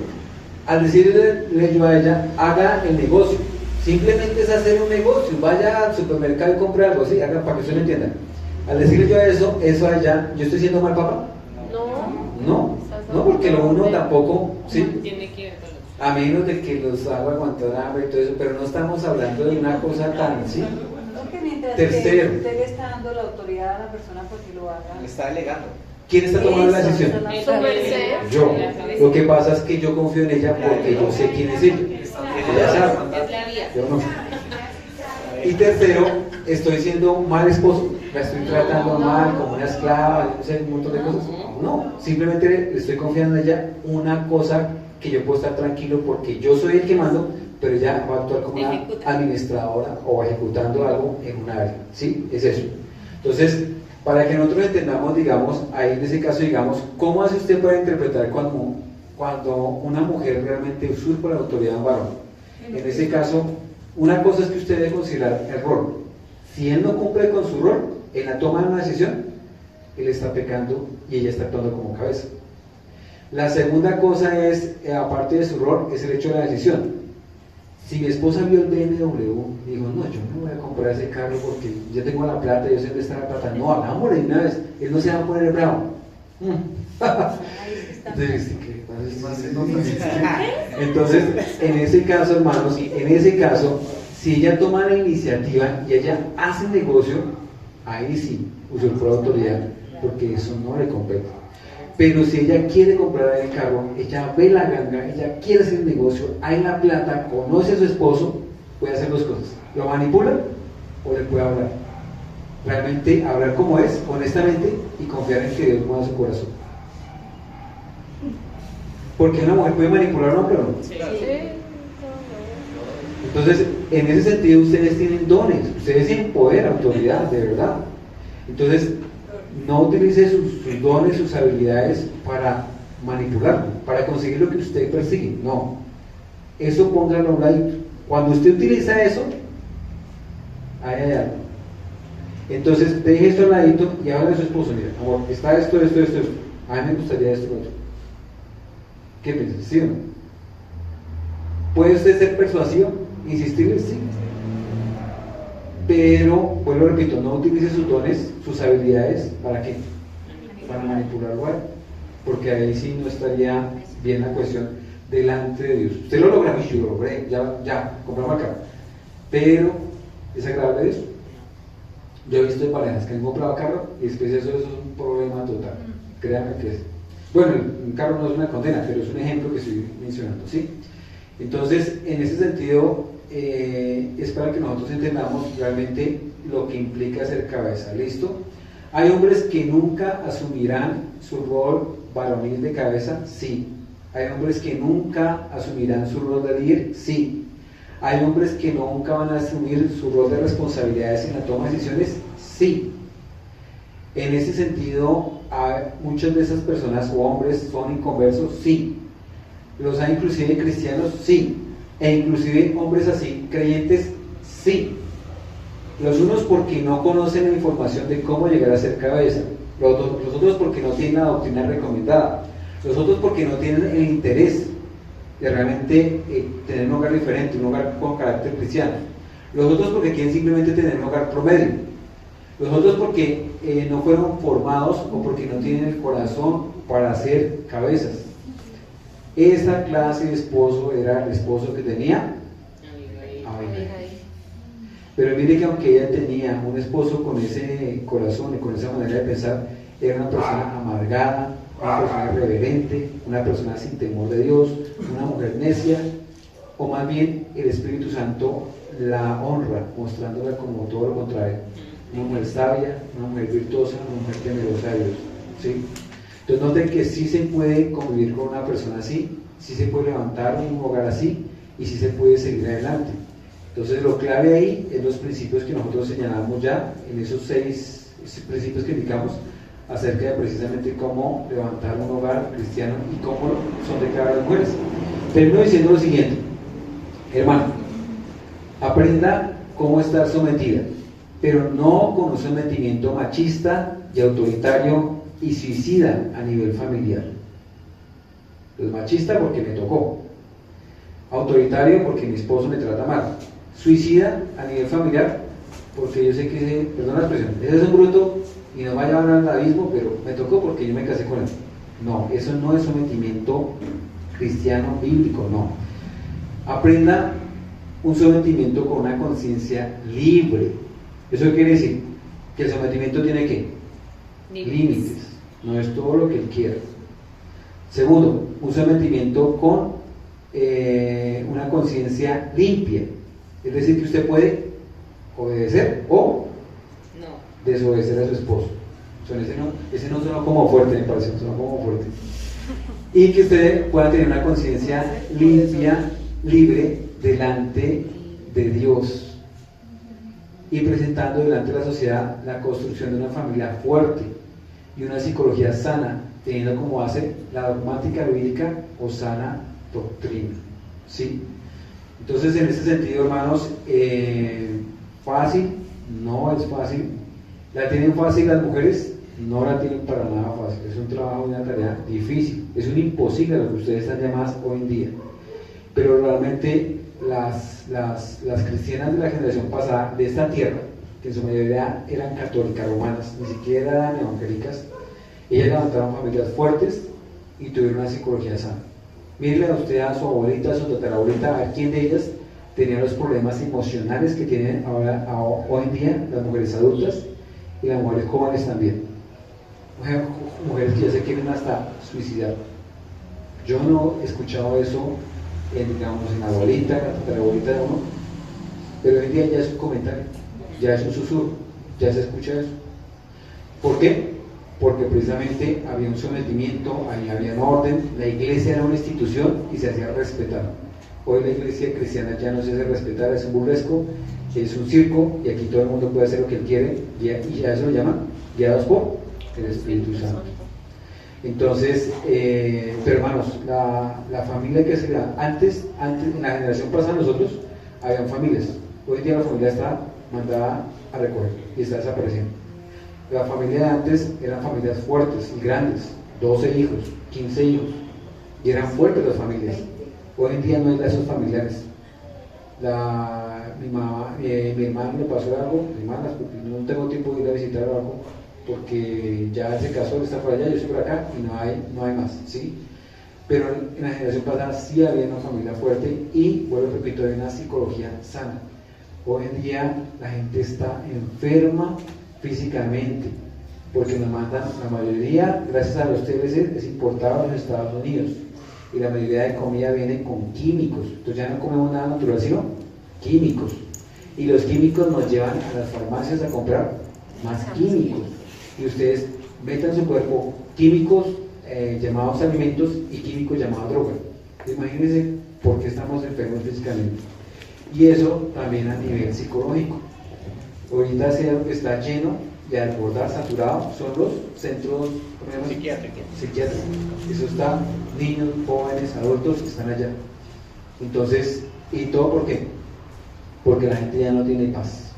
A: al decirle yo a ella, haga el negocio, simplemente es hacer un negocio, vaya al supermercado y compre algo, ¿sí? Haga, para que usted lo entienda. Al decirle yo eso a ella, ¿yo estoy siendo mal papá? No, porque lo uno tampoco, ¿sí?
G: Tiene que ver con los...
A: A menos de que los haga aguantar hambre y todo eso, pero no estamos hablando de una cosa tan, ¿sí?
F: No, que mientras
A: Tercero.
F: que usted le está dando la autoridad a la persona para que lo haga.
C: Le está delegando.
A: ¿Quién está tomando la
F: Eso,
A: decisión?
D: Su merced.
A: Yo. Lo que pasa es que yo confío en ella porque yo sé quién es ella. Ella sabe.
G: Es la vía.
A: Yo no. Y tercero, estoy siendo mal esposo, la estoy tratando mal, como una esclava, no sé, un montón de cosas. No, simplemente le estoy confiando en ella una cosa que yo puedo estar tranquilo porque yo soy el que mando, pero ella va a actuar como una administradora o ejecutando algo en una área. ¿Sí? Es eso. Entonces, para que nosotros entendamos, digamos, ahí en ese caso, digamos, ¿cómo hace usted para interpretar cuando una mujer realmente usurpa la autoridad de un varón? En ese caso, una cosa es que usted debe considerar el rol. Si él no cumple con su rol en la toma de una decisión, él está pecando y ella está actuando como cabeza. La segunda cosa es, aparte de su rol, es el hecho de la decisión. Si mi esposa vio el BMW, digo, no, yo no voy a comprar ese carro porque yo tengo la plata, yo sé dónde está la plata. No, hagámosle una vez, él no se va a poner bravo. Entonces, en ese caso, hermanos, en ese caso, si ella toma la iniciativa y ella hace el negocio, ahí sí usurpó la autoridad, porque eso no le compete. Pero si ella quiere comprar el carro, ella ve la ganga, ella quiere hacer el negocio, hay la plata, conoce a su esposo, puede hacer dos cosas: lo manipula o le puede hablar. Realmente hablar como es, honestamente, y confiar en que Dios mueva su corazón. Porque una mujer puede manipular a un hombre, ¿no?
G: Sí.
A: Entonces, en ese sentido, ustedes tienen dones, ustedes tienen poder, autoridad, de verdad. Entonces, no utilice sus dones, sus habilidades para manipular, para conseguir lo que usted persigue. No, eso póngalo a un ladito. Cuando usted utiliza eso, ahí hay algo. Entonces, deje esto al ladito y hágale a su esposo: mira, amor, está esto. A mí me gustaría esto, otro. ¿Qué piensas? ¿Sí o no? ¿Puede usted ser persuasivo? ¿Insistirle? Sí. Pero, vuelvo repito, no utilice sus dones, sus habilidades, ¿para qué? Para manipularlo a él, porque ahí sí no estaría bien la cuestión delante de Dios. Usted lo logra, yo lo logré, ya, compramos acá. Pero, ¿es agradable a Dios? Yo he visto parejas que han comprado carro y después eso es un problema total. Créanme que es. Bueno, un carro no es una condena, pero es un ejemplo que estoy mencionando, ¿sí? Entonces, en ese sentido, es para que nosotros entendamos realmente lo que implica ser cabeza, ¿listo? ¿Hay hombres que nunca asumirán su rol varonil de cabeza? Sí. ¿Hay hombres que nunca asumirán su rol de líder? Sí. ¿Hay hombres que nunca van a asumir su rol de responsabilidades en la toma de decisiones? Sí. En ese sentido, muchas de esas personas o hombres son inconversos, sí. ¿Los hay inclusive cristianos? Sí. E inclusive hombres así, creyentes, sí. Los unos porque no conocen la información de cómo llegar a ser cabeza, los otros porque no tienen la doctrina recomendada, los otros porque no tienen el interés de realmente tener un hogar diferente, un hogar con carácter cristiano, los otros porque quieren simplemente tener un hogar promedio, los otros porque no fueron formados o porque no tienen el corazón para ser cabezas. Esa clase de esposo era el esposo que tenía Abigail. Pero mire que aunque ella tenía un esposo con ese corazón y con esa manera de pensar, era una persona amargada, una persona irreverente, una persona sin temor de Dios, una mujer necia, o más bien el Espíritu Santo la honra, mostrándola como todo lo contrario, una mujer sabia, una mujer virtuosa, una mujer temerosa de Dios, ¿sí? Entonces noten que sí se puede convivir con una persona así, sí se puede levantar un hogar así, y sí se puede seguir adelante. Entonces lo clave ahí es los principios que nosotros señalamos ya, en esos 6 principios que indicamos acerca de precisamente cómo levantar un hogar cristiano y cómo son de cara a las mujeres. Termino diciendo lo siguiente: hermano, aprenda cómo estar sometida, pero no con un sometimiento machista y autoritario y suicida a nivel familiar. Pues machista porque me tocó, autoritario porque mi esposo me trata mal, suicida a nivel familiar porque yo sé que, perdón la expresión, ese es un bruto y nos va a llevar al abismo, pero me tocó porque yo me casé con él. No, eso no es sometimiento cristiano bíblico, no. Aprenda un sometimiento con una conciencia libre. ¿Eso quiere decir? Que el sometimiento tiene ¿qué? Límites. No es todo lo que él quiera. Segundo, un sometimiento con una conciencia limpia. Es decir, que usted puede obedecer o desobedecer a su esposo. Ese no suena como fuerte, me parece, suena como fuerte. Y que usted pueda tener una conciencia limpia, libre, delante de Dios. Y presentando delante de la sociedad la construcción de una familia fuerte y una psicología sana, teniendo como base la dogmática bíblica o sana doctrina. ¿Sí? Entonces, en ese sentido, hermanos, fácil, no es fácil. ¿La tienen fácil las mujeres? No la tienen para nada fácil. Es un trabajo y una tarea difícil. Es un imposible a lo que ustedes están llamadas hoy en día. Pero realmente las cristianas de la generación pasada de esta tierra, que en su mayoría eran católicas romanas, ni siquiera eran evangélicas, ellas levantaron familias fuertes y tuvieron una psicología sana. Mírenle a usted a su abuelita, a su tatarabuelita, a ver quién de ellas tenía los problemas emocionales que tienen ahora, hoy en día las mujeres adultas y las mujeres jóvenes también. Mujeres que ya se quieren hasta suicidar. Yo no he escuchado eso en la abuelita, en la tatarabuelita de uno, pero hoy en día ya es un comentario, ya es un susurro, ya se escucha eso. ¿Por qué? Porque precisamente había un sometimiento, había un orden, la iglesia era una institución y se hacía respetar. Hoy la iglesia cristiana ya no se hace respetar, es un burlesco, es un circo y aquí todo el mundo puede hacer lo que él quiere y ya eso lo llaman guiados por el Espíritu Santo. Entonces, pero hermanos, la familia que se da, antes en la generación pasada nosotros habían familias, hoy en día la familia está mandada a recoger y está desapareciendo. La familia de antes eran familias fuertes y grandes, 12 hijos, 15 hijos, y eran fuertes las familias. Hoy en día no hay lazos familiares. Mi hermano le pasó algo, mi hermana, no tengo tiempo de ir a visitar algo, porque ya se casó, él está por allá, yo estoy por acá, y no hay más, ¿sí? Pero en la generación pasada sí había una familia fuerte y, vuelvo a repito, hay una psicología sana. Hoy en día la gente está enferma físicamente, porque nos mandan, la mayoría, gracias a los TBC, es importado en los Estados Unidos, y la mayoría de comida viene con químicos, entonces ya no comemos nada natural, sino químicos, y los químicos nos llevan a las farmacias a comprar más químicos, y ustedes meten en su cuerpo químicos llamados alimentos y químicos llamados drogas. Imagínense por qué estamos enfermos físicamente. Y eso también a nivel psicológico. Ahorita está lleno y al bordar saturado son los centros
C: Psiquiátricos.
A: psiquiátricos. Eso está, niños, jóvenes, adultos que están allá. Entonces, ¿y todo por qué? Porque la gente ya no tiene paz,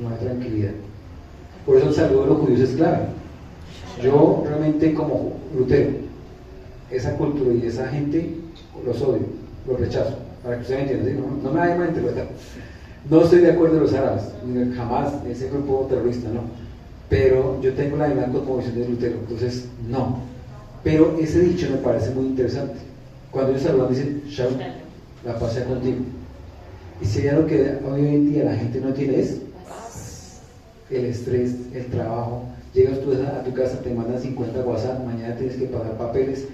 A: no hay tranquilidad. Por eso el saludo de los judíos es clave. Yo realmente como Lutero, esa cultura y esa gente los odio, los rechazo, para que usted me entienda, ¿sí? No me vaya a malinterpretar. No estoy de acuerdo con los árabes, jamás, ese grupo terrorista, no. Pero yo tengo la misma cosmovisión de Lutero, entonces no. Pero ese dicho me parece muy interesante. Cuando ellos saludan dicen, Shalom, la paz sea contigo. Y si hay algo que hoy en día la gente no tiene es el estrés, el trabajo. Llegas tú a tu casa, te mandan 50 WhatsApp, mañana tienes que pagar papeles,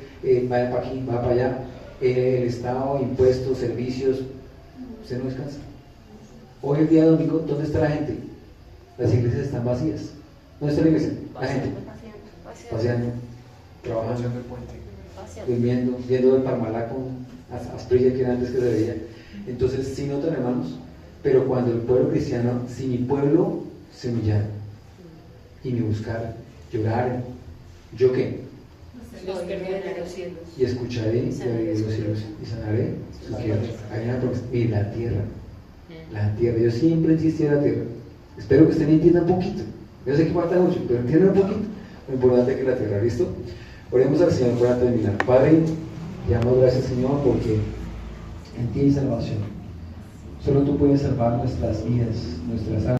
A: vaya para aquí, va para allá, el Estado, impuestos, servicios, usted no descansa. Hoy el día domingo, ¿dónde está la gente? Las iglesias están vacías. ¿Dónde está la iglesia? La gente paseando, trabajando,
E: Haciendo el puente.
A: durmiendo, viendo el Parmalá con Asprilla que era antes que se veía. Entonces, sí notan, hermanos, pero cuando el pueblo cristiano, si mi pueblo se humillara y me buscara, llorara, ¿yo qué? Y escucharé y abriré los cielos y sanaré su tierra. Hay una promesa. Y la tierra, yo siempre insistí en la tierra. Espero que usted me entienda un poquito. Yo sé que falta mucho, pero entienda un poquito lo importante que es la tierra. ¿Listo? Oremos al Señor para terminar. Padre, te damos gracias, Señor, porque en ti hay salvación. Solo tú puedes salvar nuestras vidas, nuestras almas.